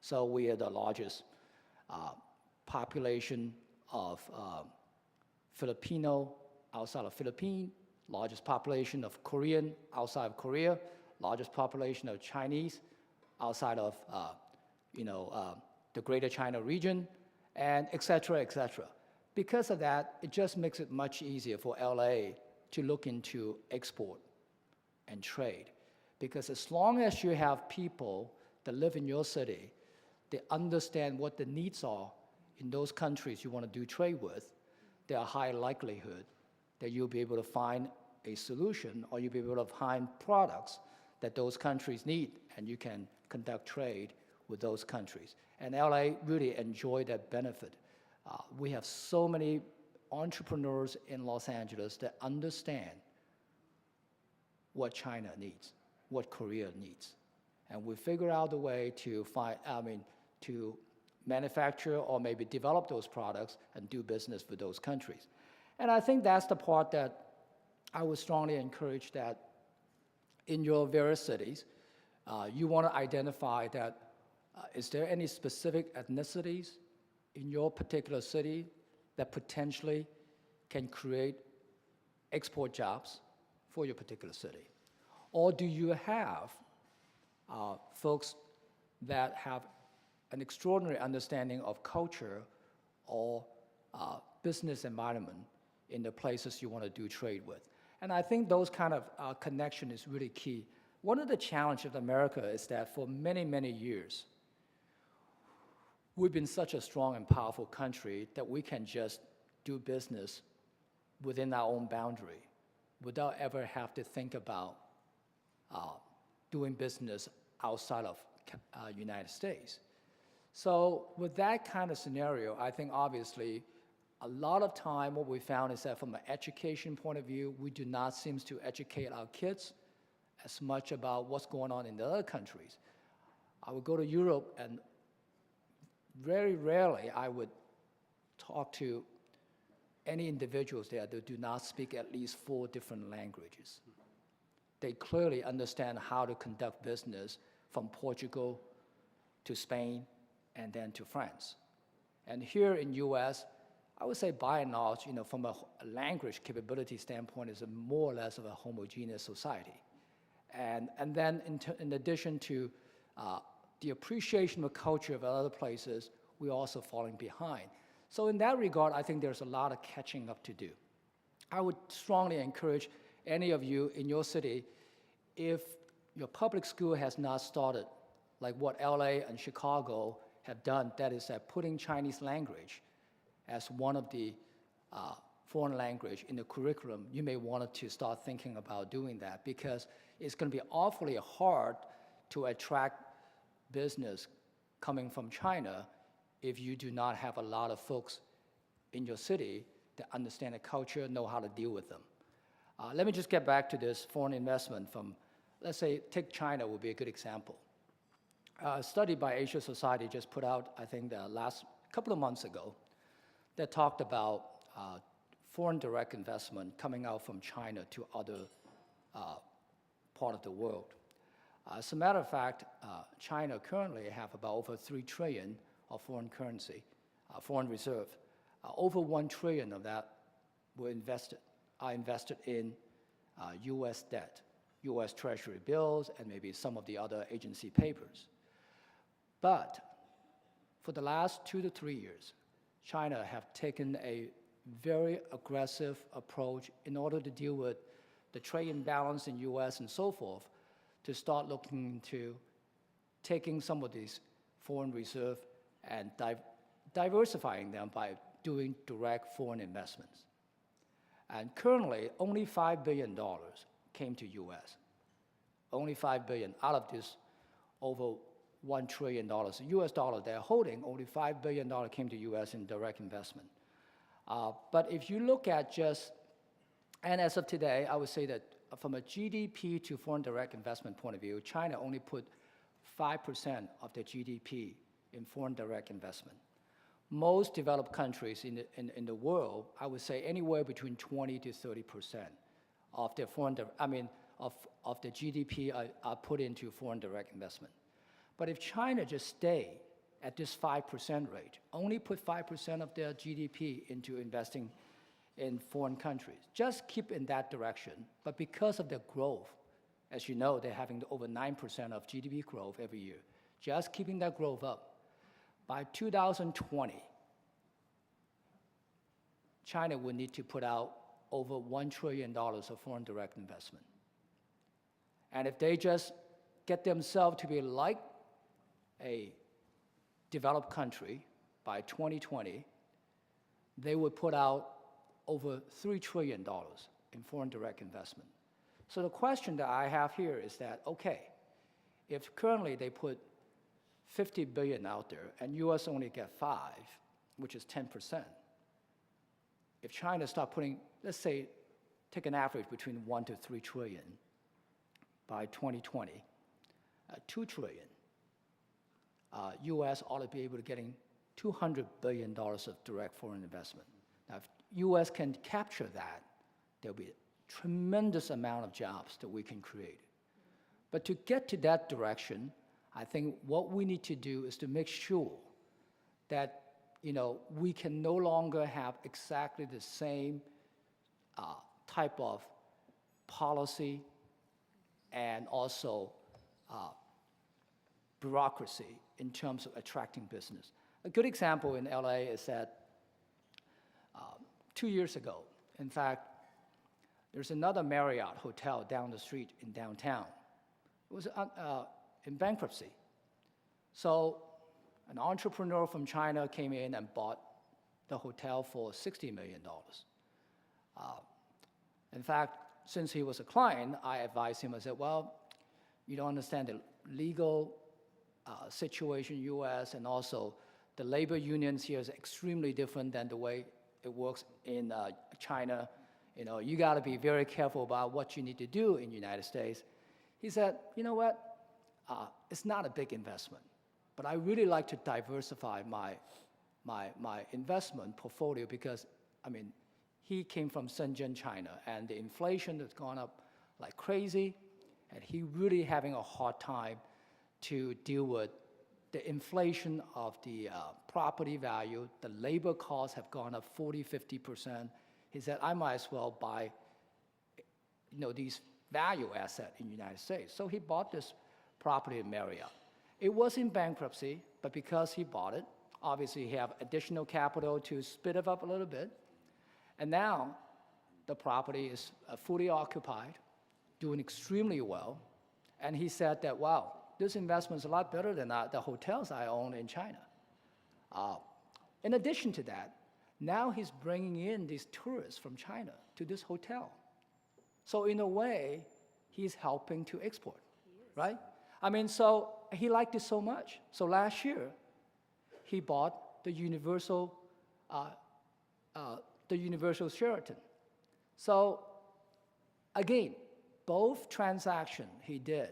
So we are the largest population of Filipino outside of Philippines, largest population of Korean outside of Korea, largest population of Chinese outside of the Greater China region, and et cetera, et cetera. Because of that, it just makes it much easier for LA to look into export and trade. Because as long as you have people that live in your city, they understand what the needs are in those countries you want to do trade with, there are high likelihood that you'll be able to find a solution or you'll be able to find products that those countries need, and you can conduct trade with those countries. And LA really enjoyed that benefit. We have so many entrepreneurs in Los Angeles that understand what China needs, what Korea needs. And we figure out a way to to manufacture or maybe develop those products and do business with those countries. And I think that's the part that I would strongly encourage, that in your various cities, you want to identify that is there any specific ethnicities in your particular city that potentially can create export jobs for your particular city? Or do you have folks that have an extraordinary understanding of culture or business environment in the places you want to do trade with. And I think those kind of connection is really key. One of the challenges of America is that for many, many years, we've been such a strong and powerful country that we can just do business within our own boundary without ever have to think about doing business outside of United States. So with that kind of scenario, I think obviously a lot of time what we found is that from an education point of view, we do not seem to educate our kids as much about what's going on in the other countries. I would go to Europe and very rarely I would talk to any individuals there that do not speak at least 4 different languages. They clearly understand how to conduct business from Portugal to Spain and then to France. And here in US, I would say by and large, from a language capability standpoint, is more or less of a homogeneous society. And then in addition to the appreciation of culture of other places, we're also falling behind. So in that regard, I think there's a lot of catching up to do. I would strongly encourage any of you in your city, if your public school has not started like what LA and Chicago have done, that is that putting Chinese language as one of the foreign language in the curriculum, you may want to start thinking about doing that, because it's going to be awfully hard to attract business coming from China if you do not have a lot of folks in your city that understand the culture, know how to deal with them. Let me just get back to this foreign investment from, let's say, take China would be a good example. A study by Asia Society just put out, I think, the last couple of months ago, that talked about foreign direct investment coming out from China to other part of the world. As a matter of fact, China currently have about over 3 trillion of foreign currency, foreign reserve. Over 1 trillion of that are invested in US debt, US Treasury bills, and maybe some of the other agency papers. But for the last 2 to 3 years, China have taken a very aggressive approach in order to deal with the trade imbalance in US and so forth, to start looking into taking some of these foreign reserve and diversifying them by doing direct foreign investments. And currently, only $5 billion came to US. Only $5 billion out of this over $1 trillion US dollar they're holding, only $5 billion came to US in direct investment. But if you look at just, and as of today, I would say that from a GDP to foreign direct investment point of view, China only put 5% of their GDP in foreign direct investment. Most developed countries in the world, I would say anywhere between 20 to 30% of their of the GDP are put into foreign direct investment. But if China just stay at this 5% rate, only put 5% of their GDP into investing in foreign countries, just keep in that direction. But because of their growth, as you know, they're having over 9% of GDP growth every year, just keeping that growth up. By 2020, China would need to put out over $1 trillion of foreign direct investment. And if they just get themselves to be like a developed country by 2020, they would put out over $3 trillion in foreign direct investment. So the question that I have here is that, okay, if currently they put 50 billion out there and US only get 5, which is 10%, if China start putting, let's say, take an average between 1 to 3 trillion by 2020, 2 trillion, US ought to be able to getting $200 billion of direct foreign investment. Now, if US can capture that, there'll be a tremendous amount of jobs that we can create. But to get to that direction, I think what we need to do is to make sure that we can no longer have exactly the same type of policy and also bureaucracy in terms of attracting business. A good example in LA is that 2 years ago, in fact, there's another Marriott hotel down the street in downtown. It was in bankruptcy. So an entrepreneur from China came in and bought the hotel for $60 million. In fact, since he was a client, I advised him, I said, well, you don't understand the legal situation in US, and also the labor unions here is extremely different than the way it works in China. You know, you got to be very careful about what you need to do in the United States. He said, you know what, it's not a big investment, but I really like to diversify my investment portfolio because, I mean, he came from Shenzhen, China, and the inflation has gone up like crazy, and he really having a hard time to deal with the inflation of the property value. The labor costs have gone up 40, 50%. He said, I might as well buy, you know, these value asset in the United States. So he bought this property in Marriott. It was in bankruptcy, but because he bought it, obviously he have additional capital to speed it up a little bit. And now the property is fully occupied, doing extremely well. And he said that, wow, this investment is a lot better than the hotels I own in China. In addition to that, now he's bringing in these tourists from China to this hotel. So in a way, he's helping to export, right? I mean, so he liked it so much. So last year, he bought the Universal Sheraton. So again, both transactions he did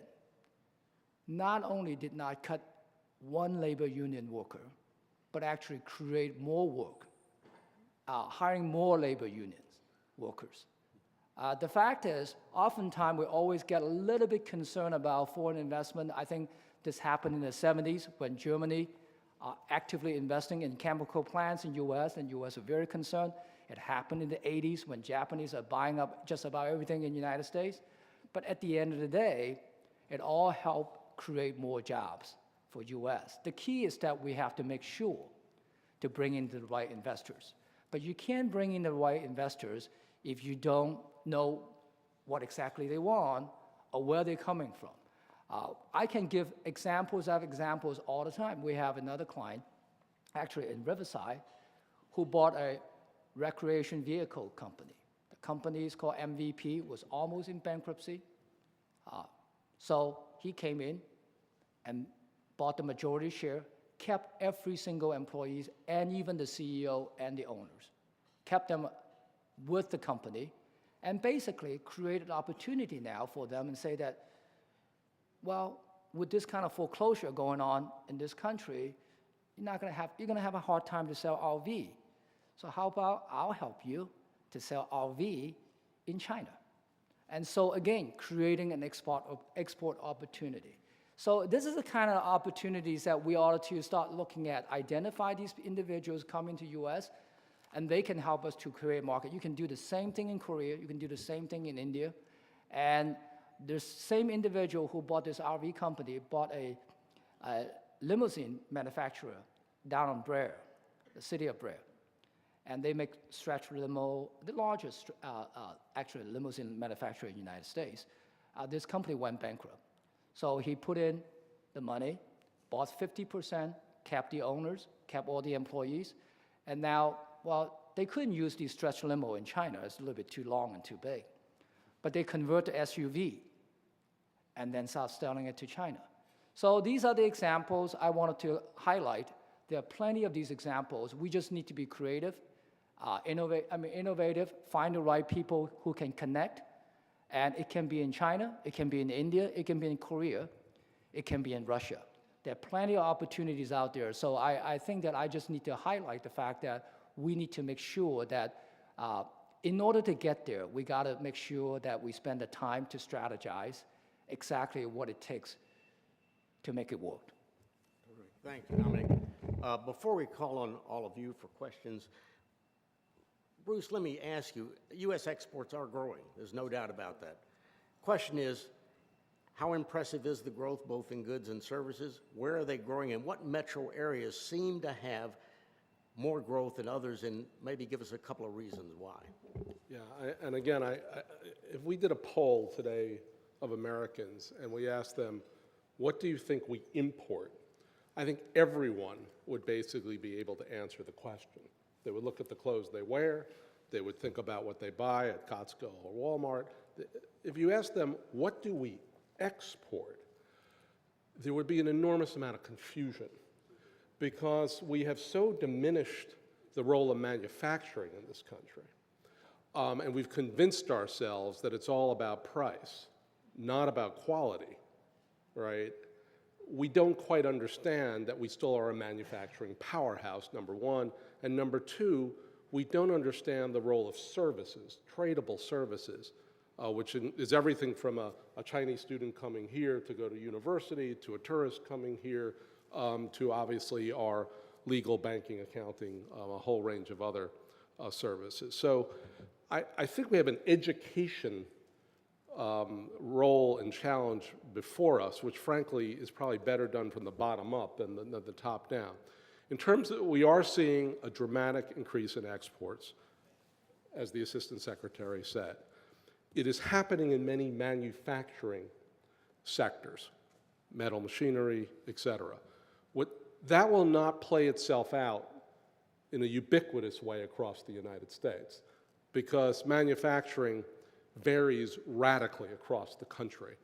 not only did not cut one labor union worker, but actually create more work, hiring more labor unions workers. The fact is, oftentimes we always get a little bit concerned about foreign investment. I think this happened in the 70s when Germany actively investing in chemical plants in US, and US are very concerned. It happened in the 80s when Japanese are buying up just about everything in the United States. But at the end of the day, it all helped create more jobs for US. The key is that we have to make sure to bring in the right investors. But you can't bring in the right investors if you don't know what exactly they want or where they're coming from. I can give examples. I have examples all the time. We have another client, actually in Riverside, who bought a recreation vehicle company. The company is called MVP, was almost in bankruptcy. So he came in and bought the majority share, kept every single employee and even the CEO and the owners, kept them with the company, and basically created opportunity now for them and say that, well, with this kind of foreclosure going on in this country, you're going to have a hard time to sell RV. So how about I'll help you to sell RV in China? And so again, creating an export opportunity. So this is the kind of opportunities that we ought to start looking at, identify these individuals coming to US, and they can help us to create market. You can do the same thing in Korea, you can do the same thing in India, and the same individual who bought this RV company bought a limousine manufacturer down on Brea, the city of Brea. And they make stretch limo, the largest actually limousine manufacturer in the United States. This company went bankrupt. So he put in the money, bought 50%, kept the owners, kept all the employees, and now, well, they couldn't use the stretch limo in China. It's a little bit too long and too big. But they convert to SUV and then start selling it to China. So these are the examples I wanted to highlight. There are plenty of these examples. We just need to be creative, innovative, find the right people who can connect. And it can be in China, it can be in India, it can be in Korea, it can be in Russia. There are plenty of opportunities out there. So I think that I just need to highlight the fact that we need to make sure that in order to get there, we got to make sure that we spend the time to strategize exactly what it takes to make it work. Thank you, Dominic. Before we call on all of you for questions, Bruce, let me ask you, U.S. exports are growing. There's no doubt about that. Question is, How impressive is the growth both in goods and services? Where are they growing, and what metro areas seem to have more growth than others, and maybe give us a couple of reasons why? Yeah, and again, if we did a poll today of Americans and we asked them, what do you think we import? I think everyone would basically be able to answer the question. They would look at the clothes they wear, they would think about what they buy at Costco or Walmart. If you ask them, what do we export? There would be an enormous amount of confusion, because we have so diminished the role of manufacturing in this country. And we've convinced ourselves that it's all about price, not about quality, right? We don't quite understand that we still are a manufacturing powerhouse, number one. And number two, we don't understand the role of services, tradable services, which is everything from a Chinese student coming here to go to university, to a tourist coming here, to obviously our legal, banking, accounting, a whole range of other services. So I think we have an education role and challenge before us, which frankly is probably better done from the bottom up than the top down. In terms of, we are seeing a dramatic increase in exports, as the Assistant Secretary said. It is happening in many manufacturing sectors, metal machinery, et cetera. That will not play itself out in a ubiquitous way across the United States, because manufacturing varies radically across the country.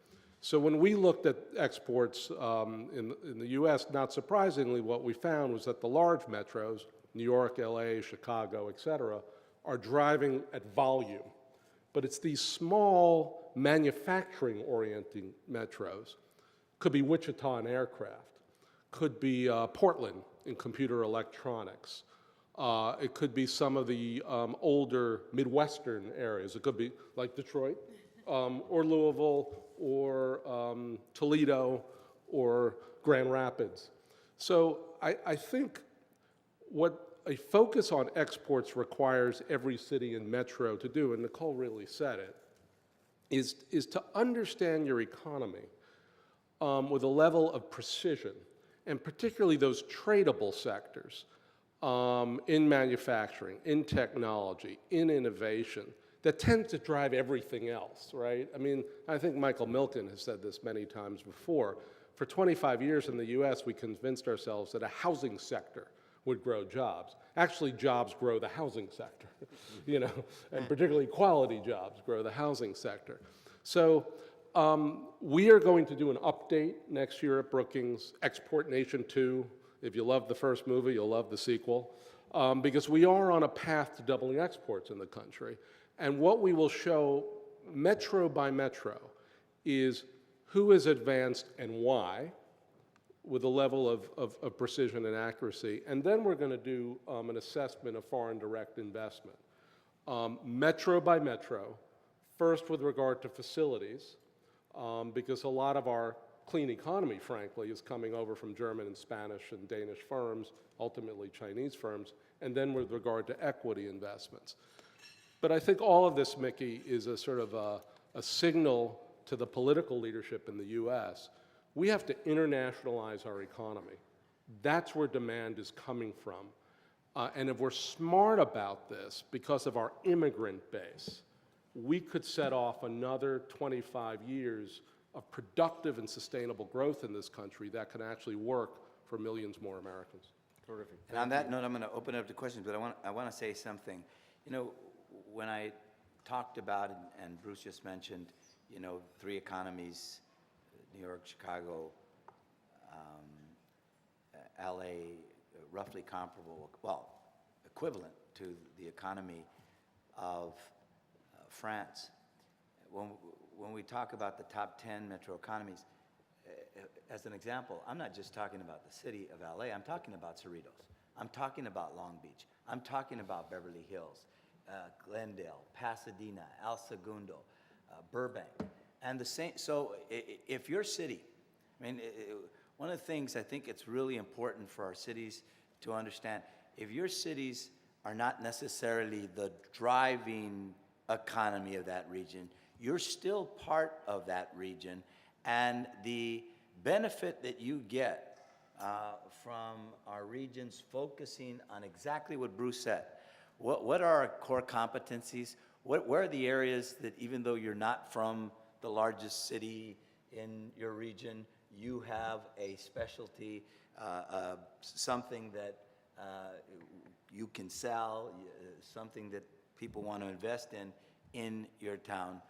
So when we looked at exports in the US, not surprisingly, what we found was that the large metros, New York, LA, Chicago, et cetera, are driving at volume. But it's these small manufacturing-oriented metros, could be Wichita in aircraft, could be Portland in computer electronics, it could be some of the older Midwestern areas. It could be like Detroit, or Louisville, or Toledo, or Grand Rapids. So I think what a focus on exports requires every city and metro to do, and Nicole really said it, is to understand your economy with a level of precision, and particularly those tradable sectors in manufacturing, in technology, in innovation, that tend to drive everything else, right? I mean, I think Michael Milken has said this many times before. For 25 years in the US, we convinced ourselves that a housing sector would grow jobs. Actually, jobs grow the housing sector, you know, and particularly quality jobs grow the housing sector. So we are going to do an update next year at Brookings, Export Nation 2. If you love the first movie, you'll love the sequel, because we are on a path to doubling exports in the country. And what we will show metro by metro is who is advanced and why, with a level of precision and accuracy. And then we're going to do an assessment of foreign direct investment, metro by metro, first with regard to facilities, because a lot of our clean economy, frankly, is coming over from German and Spanish and Danish firms, ultimately Chinese firms, and then with regard to equity investments. But I think all of this, Mickey, is a sort of a signal to the political leadership in the US. We have to internationalize our economy. That's where demand is coming from. And if we're smart about this, because of our immigrant base, we could set off another 25 years of productive and sustainable growth in this country that can actually work for millions more Americans. Terrific. And on that note, I'm going to open it up to questions, but I want to say something. You know, when I talked about, and Bruce just mentioned, you know, three economies, New York, Chicago, LA, roughly comparable, well, equivalent to the economy of France. When we talk about the top 10 metro economies, as an example, I'm not just talking about the city of LA, I'm talking about Cerritos. I'm talking about Long Beach. I'm talking about Beverly Hills, Glendale, Pasadena, El Segundo, Burbank. And the same, so if your city, I mean, one of the things I think it's really important for our cities to understand, if your cities are not necessarily the driving economy of that region, you're still part of that region, and the benefit that you get from our regions focusing on exactly what Bruce said. What are our core competencies? Where are the areas that, even though you're not from the largest city in your region, you have a specialty, something that you can sell, something that people want to invest in your town?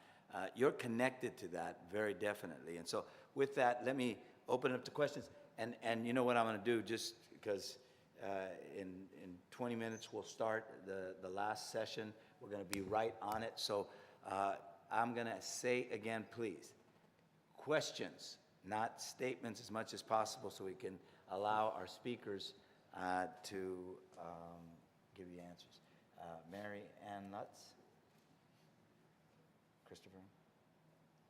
You're connected to that very definitely. And so with that, let me open it up to questions. And you know what I'm going to do, just because in 20 minutes we'll start the last session. We're going to be right on it. So I'm going to say again, please, questions, not statements as much as possible, so we can allow our speakers to give you answers. Mary Ann Lutz? Christopher?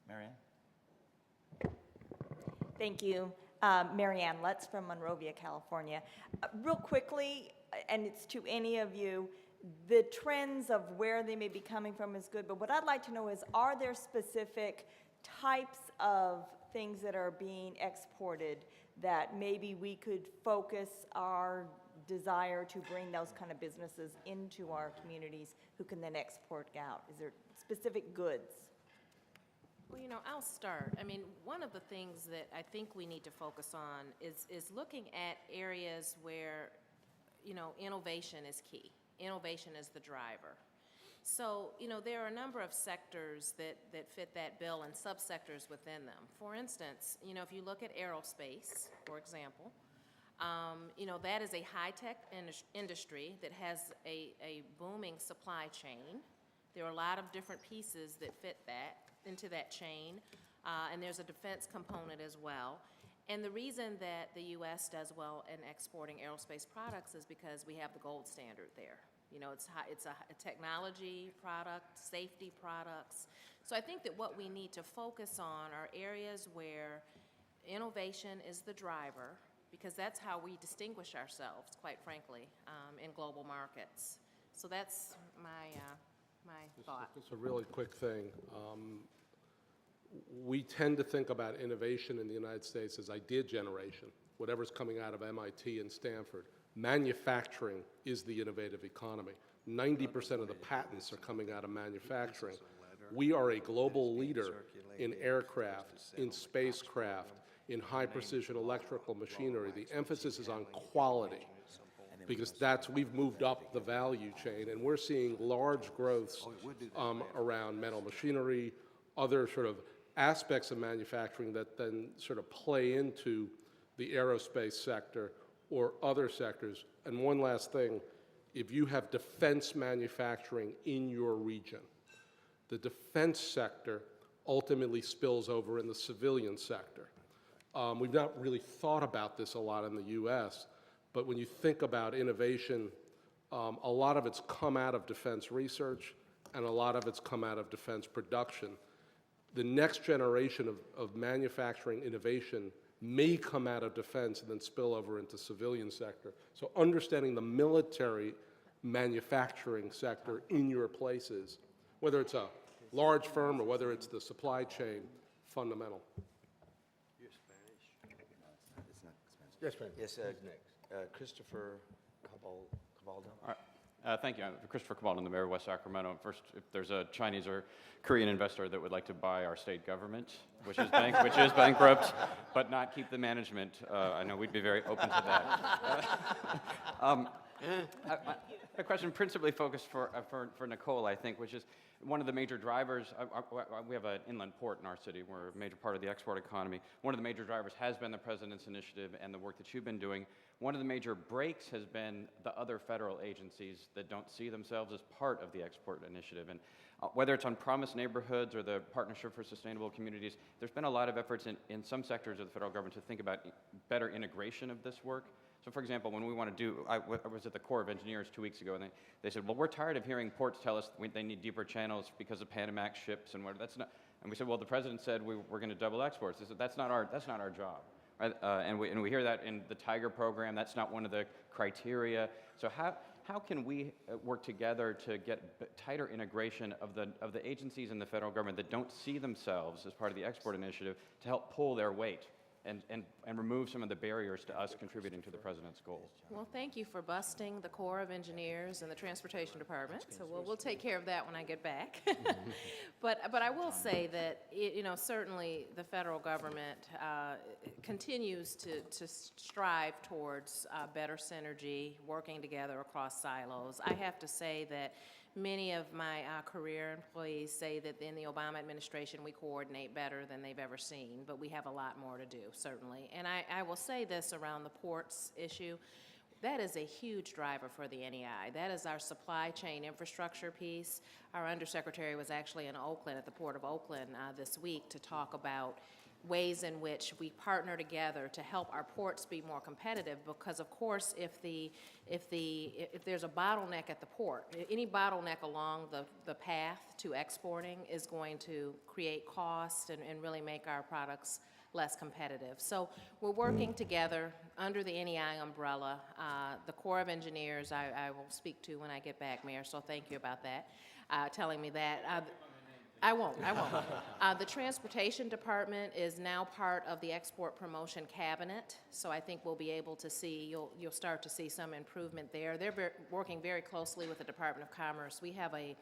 Mary Ann? Thank you. Mary Ann Lutz from Monrovia, California. Real quickly, and it's to any of you, the trends of where they may be coming from is good, but what I'd like to know is, are there specific types of things that are being exported that maybe we could focus our desire to bring those kind of businesses into our communities who can then export out? Is there specific goods? Well, I'll start. I mean, one of the things that I think we need to focus on is looking at areas where, innovation is key. Innovation is the driver. So, there are a number of sectors that fit that bill and subsectors within them. For instance, if you look at aerospace, for example, that is a high-tech industry that has a booming supply chain. There are a lot of different pieces that fit into that chain, and there's a defense component as well. And the reason that the U.S. does well in exporting aerospace products is because we have the gold standard there. It's a technology product, safety products. So I think that what we need to focus on are areas where innovation is the driver, because that's how we distinguish ourselves, quite frankly, in global markets. So that's my thought. Just a really quick thing. We tend to think about innovation in the United States as idea generation, whatever's coming out of MIT and Stanford. Manufacturing is the innovative economy. 90% of the patents are coming out of manufacturing. We are a global leader in aircraft, in spacecraft, in high-precision electrical machinery. The emphasis is on quality, because we've moved up the value chain, and we're seeing large growths around metal machinery, other sort of aspects of manufacturing that then sort of play into the aerospace sector or other sectors. And one last thing, if you have defense manufacturing in your region, the defense sector ultimately spills over in the civilian sector. We've not really thought about this a lot in the U.S., but when you think about innovation, a lot of it's come out of defense research, and a lot of it's come out of defense production. The next generation of manufacturing innovation may come out of defense and then spill over into civilian sector. So understanding the military manufacturing sector in your places, whether it's a large firm or whether it's the supply chain, fundamental. You're Spanish? No, it's not Spanish. Yes, ma'am. Yes, Christopher Cabaldo. Thank you. I'm Christopher Cabaldo, the mayor of West Sacramento. First, if there's a Chinese or Korean investor that would like to buy our state government, which is bankrupt, but not keep the management, I know we'd be very open to that. A question principally focused for Nicole, I think, which is one of the major drivers. We have an inland port in our city. We're a major part of the export economy. One of the major drivers has been the President's initiative and the work that you've been doing. One of the major breaks has been the other federal agencies that don't see themselves as part of the export initiative. And whether it's on Promise Neighborhoods or the Partnership for Sustainable Communities, there's been a lot of efforts in some sectors of the federal government to think about better integration of this work. So for example, when we want to do, I was at the Corps of Engineers 2 weeks ago, and they said, well, we're tired of hearing ports tell us they need deeper channels because of Panamax ships and whatever. That's not, and we said, well, the President said we're going to double exports. They said, that's not our job. And we hear that in the Tiger program. That's not one of the criteria. So how how can we work together to get tighter integration of the agencies in the federal government that don't see themselves as part of the export initiative to help pull their weight and remove some of the barriers to us contributing to the president's goals? Well, thank you for busting the Corps of Engineers and the Transportation Department. So we'll take care of that when I get back. But I will say that, certainly the federal government continues to strive towards better synergy, working together across silos. I have to say that many of my career employees say that in the Obama administration we coordinate better than they've ever seen, but we have a lot more to do, certainly. And I will say this around the ports issue. That is a huge driver for the NEI. That is our supply chain infrastructure piece. Our undersecretary was actually in Oakland, at the Port of Oakland this week, to talk about ways in which we partner together to help our ports be more competitive, because of course if there's a bottleneck at the port, any bottleneck along the path to exporting is going to create cost and really make our products less competitive. So we're working together under the NEI umbrella. The Corps of Engineers I will speak to when I get back, Mayor, so thank you about that, telling me that. I won't. The Transportation Department is now part of the Export Promotion Cabinet, so I think we'll be able to see, you'll start to see some improvement there. They're working very closely with the Department of Commerce. We have an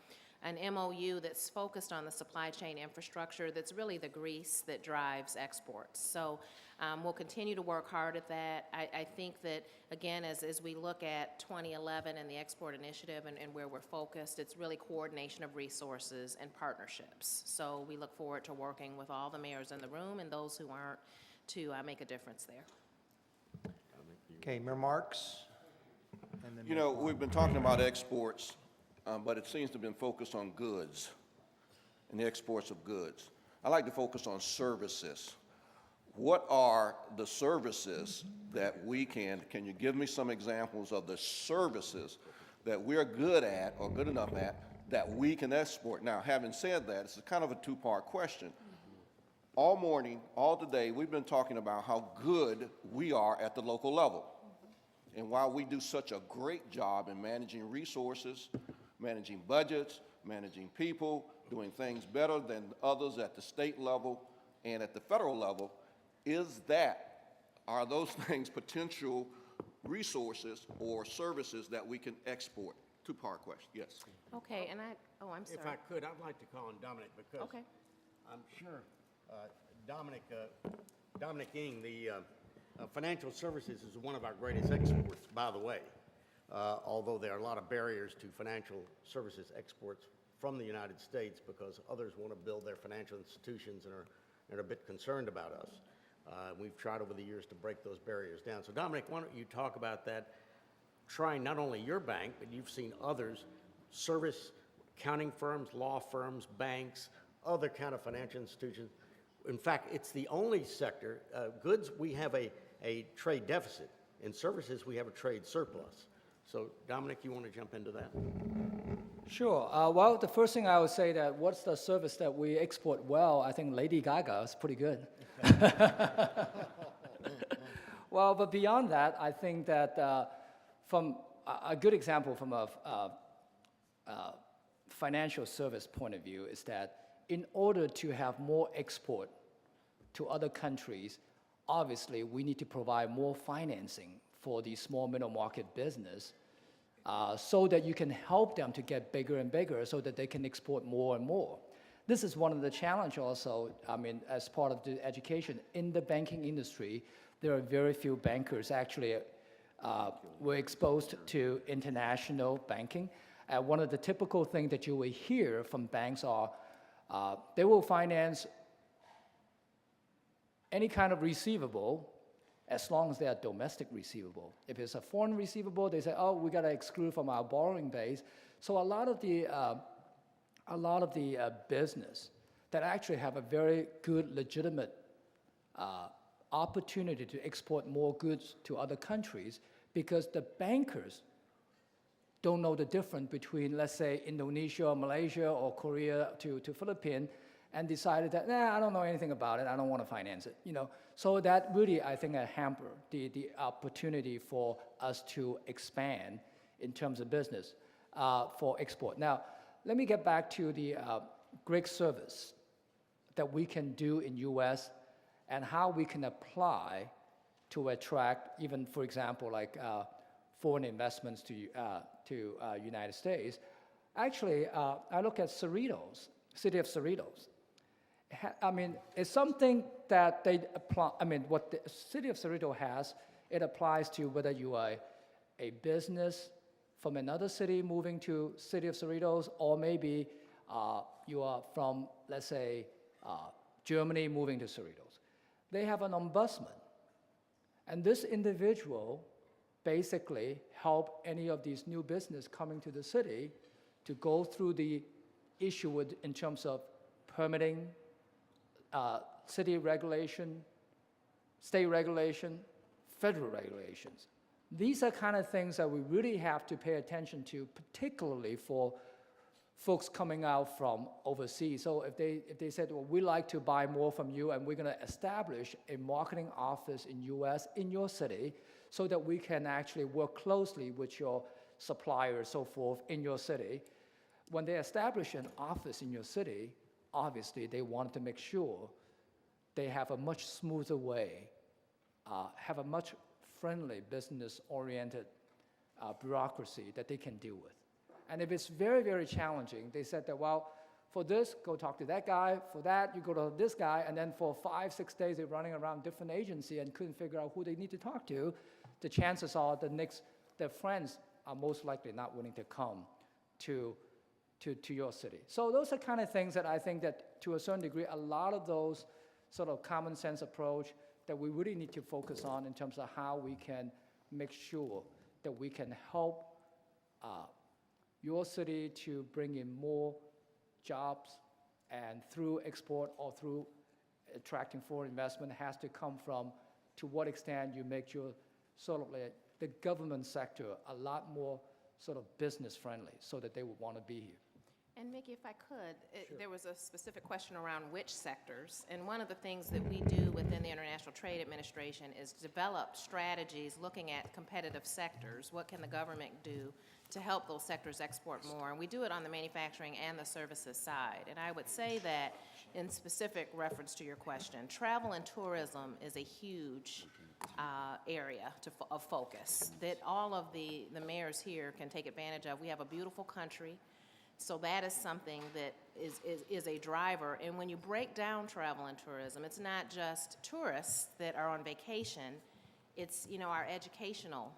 MOU that's focused on the supply chain infrastructure that's really the grease that drives exports. So we'll continue to work hard at that. I think that, again, as we look at 2011 and the export initiative and where we're focused, it's really coordination of resources and partnerships. So we look forward to working with all the mayors in the room and those who aren't to make a difference there. Okay, Mayor Marks. And then You know, we've been talking about exports, but it seems to have been focused on goods and the exports of goods. I like to focus on services. What are the services that we can you give me some examples of the services that we're good at or good enough at that we can export? Now, having said that, it's kind of a two-part question. All morning, all today, we've been talking about how good we are at the local level. And while we do such a great job in managing resources, managing budgets, managing people, doing things better than others at the state level and at the federal level, are those things potential resources or services that we can export? Two-part question, yes. Okay, and I'm sorry. If I could, I'd like to call on Dominic because Okay. I'm sure Dominic Ng, the financial services is one of our greatest exports, by the way, although there are a lot of barriers to financial services exports from the United States because others want to build their financial institutions and are a bit concerned about us. We've tried over the years to break those barriers down. So Dominic, why don't you talk about that, trying not only your bank, but you've seen others, service, accounting firms, law firms, banks, other kind of financial institutions. In fact, it's the only sector, goods, we have a trade deficit. In services, we have a trade surplus. So Dominic, you want to jump into that? Sure. Well, the first thing I would say that what's the service that we export well, I think Lady Gaga is pretty good. Well, but beyond that, I think that from a good example from a financial service point of view is that in order to have more export to other countries, obviously we need to provide more financing for the small middle market business so that you can help them to get bigger and bigger so that they can export more and more. This is one of the challenges also, as part of the education. In the banking industry, there are very few bankers actually were exposed to international banking. One of the typical things that you will hear from banks are they will finance any kind of receivable as long as they are domestic receivable. If it's a foreign receivable, they say, oh, we got to exclude from our borrowing base. So a lot of the business that actually have a very good, legitimate opportunity to export more goods to other countries because the bankers don't know the difference between, let's say, Indonesia or Malaysia or Korea to Philippines, and decided that, I don't know anything about it, I don't want to finance it, So that really, I think, hampered the opportunity for us to expand in terms of business for export. Now, let me get back to the great service that we can do in U.S. and how we can apply to attract even, for example, like foreign investments to United States. Actually, I look at Cerritos, city of Cerritos. I mean, it's something that they apply, I mean, what the city of Cerritos has, it applies to whether you are a business from another city moving to city of Cerritos, or maybe you are from, let's say, Germany moving to Cerritos. They have an ombudsman. And this individual basically help any of these new business coming to the city to go through the issue in terms of permitting, city regulation, state regulation, federal regulations. These are kind of things that we really have to pay attention to, particularly for folks coming out from overseas. So if they said, well, we'd like to buy more from you, and we're going to establish a marketing office in U.S. in your city so that we can actually work closely with your suppliers, so forth, in your city. When they establish an office in your city, obviously they want to make sure they have a much smoother way, have a much friendly, business-oriented bureaucracy that they can deal with. And if it's very, very challenging, they said that, well, for this, go talk to that guy. For that, you go to this guy. And then for 5, 6 days, they're running around different agencies and couldn't figure out who they need to talk to. The chances are their friends are most likely not willing to come to your city. So those are kind of things that I think that, to a certain degree, a lot of those sort of common sense approach that we really need to focus on in terms of how we can make sure that we can help your city to bring in more jobs, and through export or through attracting foreign investment has to come from to what extent you make your sort of like the government sector a lot more sort of business friendly so that they would want to be here. And Mickey, if I could, there was a specific question around which sectors, and one of the things that we do within the International Trade Administration is develop strategies looking at competitive sectors. What can the government do to help those sectors export more? And we do it on the manufacturing and the services side. And I would say that, in specific reference to your question, travel and tourism is a huge area of focus that all of the mayors here can take advantage of. We have a beautiful country. So that is something that is a driver. And when you break down travel and tourism, it's not just tourists that are on vacation, it's, you know, our educational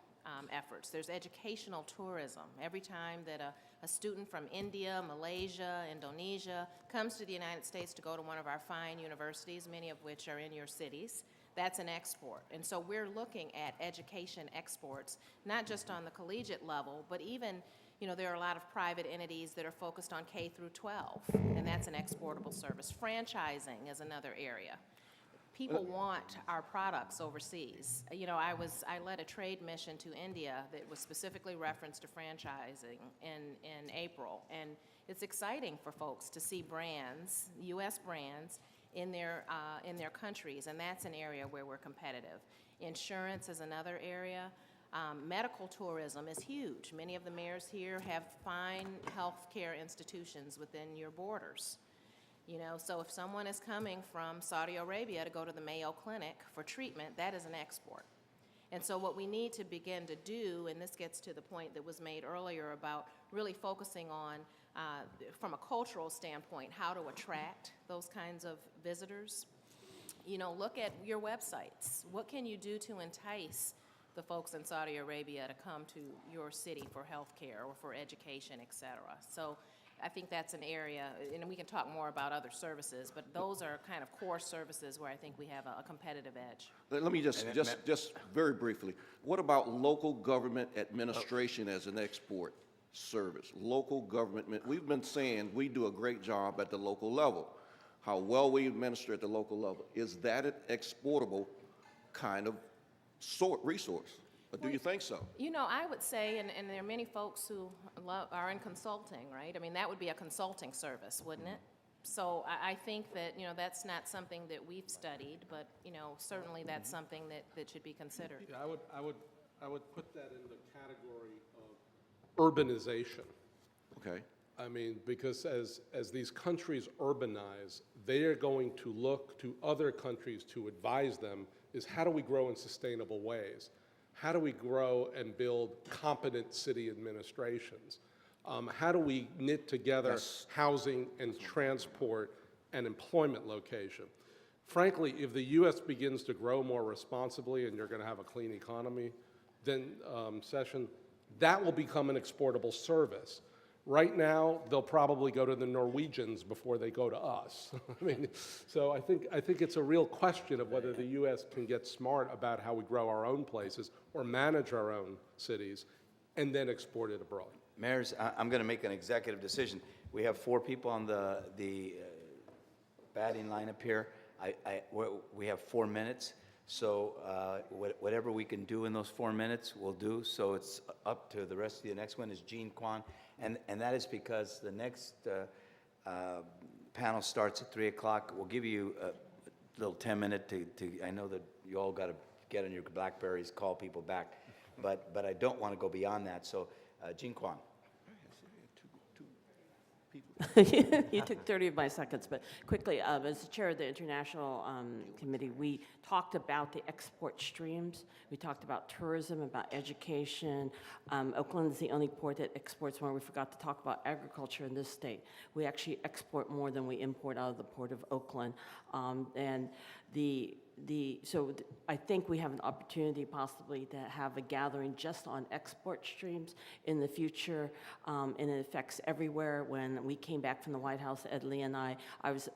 efforts. There's educational tourism. Every time that a student from India, Malaysia, Indonesia comes to the United States to go to one of our fine universities, many of which are in your cities, that's an export. And so we're looking at education exports, not just on the collegiate level, but even, you know, there are a lot of private entities that are focused on K through 12, and that's an exportable service. Franchising is another area. People want our products overseas. You know, I led a trade mission to India that was specifically referenced to franchising in April, and it's exciting for folks to see brands, U.S. brands, in their countries, and that's an area where we're competitive. Insurance is another area. Medical tourism is huge. Many of the mayors here have fine healthcare institutions within your borders. You know, so if someone is coming from Saudi Arabia to go to the Mayo Clinic for treatment, that is an export. And so what we need to begin to do, and this gets to the point that was made earlier about really focusing on, from a cultural standpoint, how to attract those kinds of visitors. You know, look at your websites. What can you do to entice the folks in Saudi Arabia to come to your city for healthcare or for education, et cetera? So I think that's an area, and we can talk more about other services, but those are kind of core services where I think we have a competitive edge. Let me just very briefly, what about local government administration as an export service? Local government, we've been saying we do a great job at the local level. How well we administer at the local level, is that an exportable kind of resource? Or do you think so? You know, I would say, and there are many folks who are in consulting, right? I mean, that would be a consulting service, wouldn't it? So I think that, you know, that's not something that we've studied, but, you know, certainly that's something that should be considered. Yeah, I would put that in the category of urbanization. Okay. I mean, because as these countries urbanize, they are going to look to other countries to advise them is how do we grow in sustainable ways? How do we grow and build competent city administrations? How do we knit together housing and transport and employment location? Frankly, if the U.S. begins to grow more responsibly and you're going to have a clean economy, then that will become an exportable service. Right now, they'll probably go to the Norwegians before they go to us. I mean, so I think it's a real question of whether the U.S. can get smart about how we grow our own places or manage our own cities and then export it abroad. Mayors, I'm going to make an executive decision. We have 4 people on the batting lineup here. We have 4 minutes, so whatever we can do in those 4 minutes, we'll do. So it's up to the rest of you. The next one is Jean Kwan, and that is because the next panel starts at 3 o'clock. We'll give you a little 10-minute to. I know that you all got to get on your BlackBerries, call people back, but I don't want to go beyond that. So, Jean Kwan. You took 30 of my seconds, but quickly, as the chair of the International Committee, we talked about the export streams. We talked about tourism, about education. Oakland is the only port that exports more. We forgot to talk about agriculture in this state. We actually export more than we import out of the port of Oakland. So I think we have an opportunity possibly to have a gathering just on export streams in the future, and it affects everywhere. When we came back from the White House, Ed Lee and I was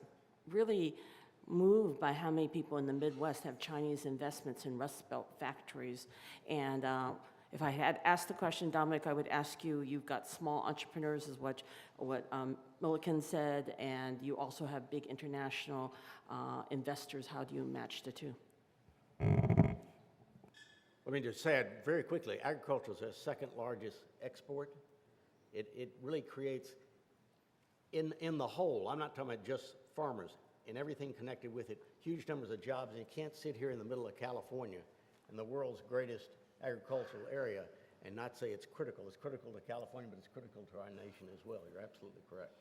really moved by how many people in the Midwest have Chinese investments in Rust Belt factories. And if I had asked the question, Dominic, I would ask you, you've got small entrepreneurs is what Milliken said, and you also have big international investors. How do you match the two? Let me just say it very quickly. Agriculture is our second largest export. It really creates, in the whole, I'm not talking about just farmers, and everything connected with it, huge numbers of jobs. And you can't sit here in the middle of California, in the world's greatest agricultural area, and not say it's critical. It's critical to California, but it's critical to our nation as well. You're absolutely correct.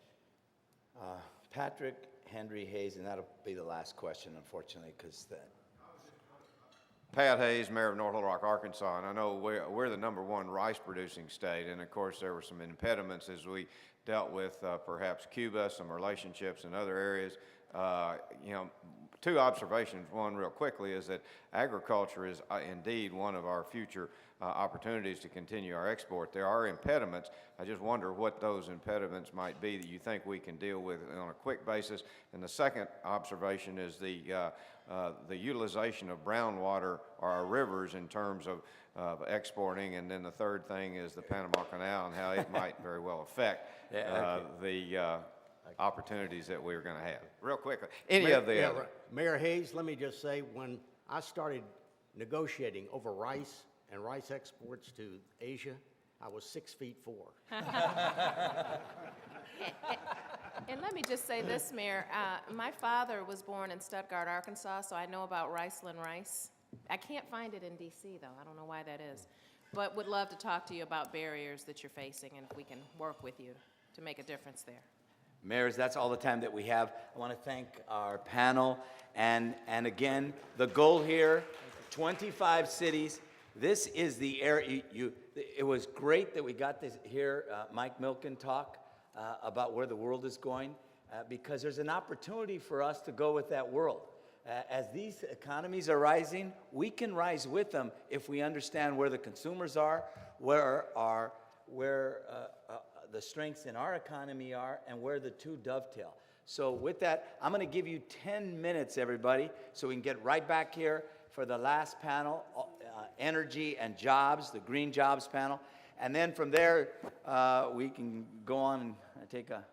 Patrick Henry Hayes, and that'll be the last question, unfortunately, because Pat Hayes, Mayor of North Little Rock, Arkansas, and I know we're the #1 rice-producing state, and of course there were some impediments as we dealt with perhaps Cuba, some relationships in other areas. Two observations. One, real quickly, is that agriculture is indeed one of our future opportunities to continue our export. There are impediments. I just wonder what those impediments might be that you think we can deal with on a quick basis. And the second observation is the utilization of brown water or our rivers in terms of exporting. And then the third thing is the Panama Canal and how it might very well affect the opportunities that we're going to have. Real quickly, Mayor Hayes, let me just say, when I started negotiating over rice and rice exports to Asia, I was 6'4". And let me just say this, Mayor. My father was born in Stuttgart, Arkansas, so I know about Riceland rice. I can't find it in D.C., though. I don't know why that is. But would love to talk to you about barriers that you're facing and if we can work with you to make a difference there. Mayors, that's all the time that we have. I want to thank our panel. And again, the goal here, 25 cities. This is the area. It was great that we got this here, Mike Milken talk about where the world is going, because there's an opportunity for us to go with that world. As these economies are rising, we can rise with them if we understand where the consumers are, where the strengths in our economy are, and where the two dovetail. So with that, I'm going to give you 10 minutes, everybody, so we can get right back here for the last panel, energy and jobs, the green jobs panel. And then from there, we can go on and take a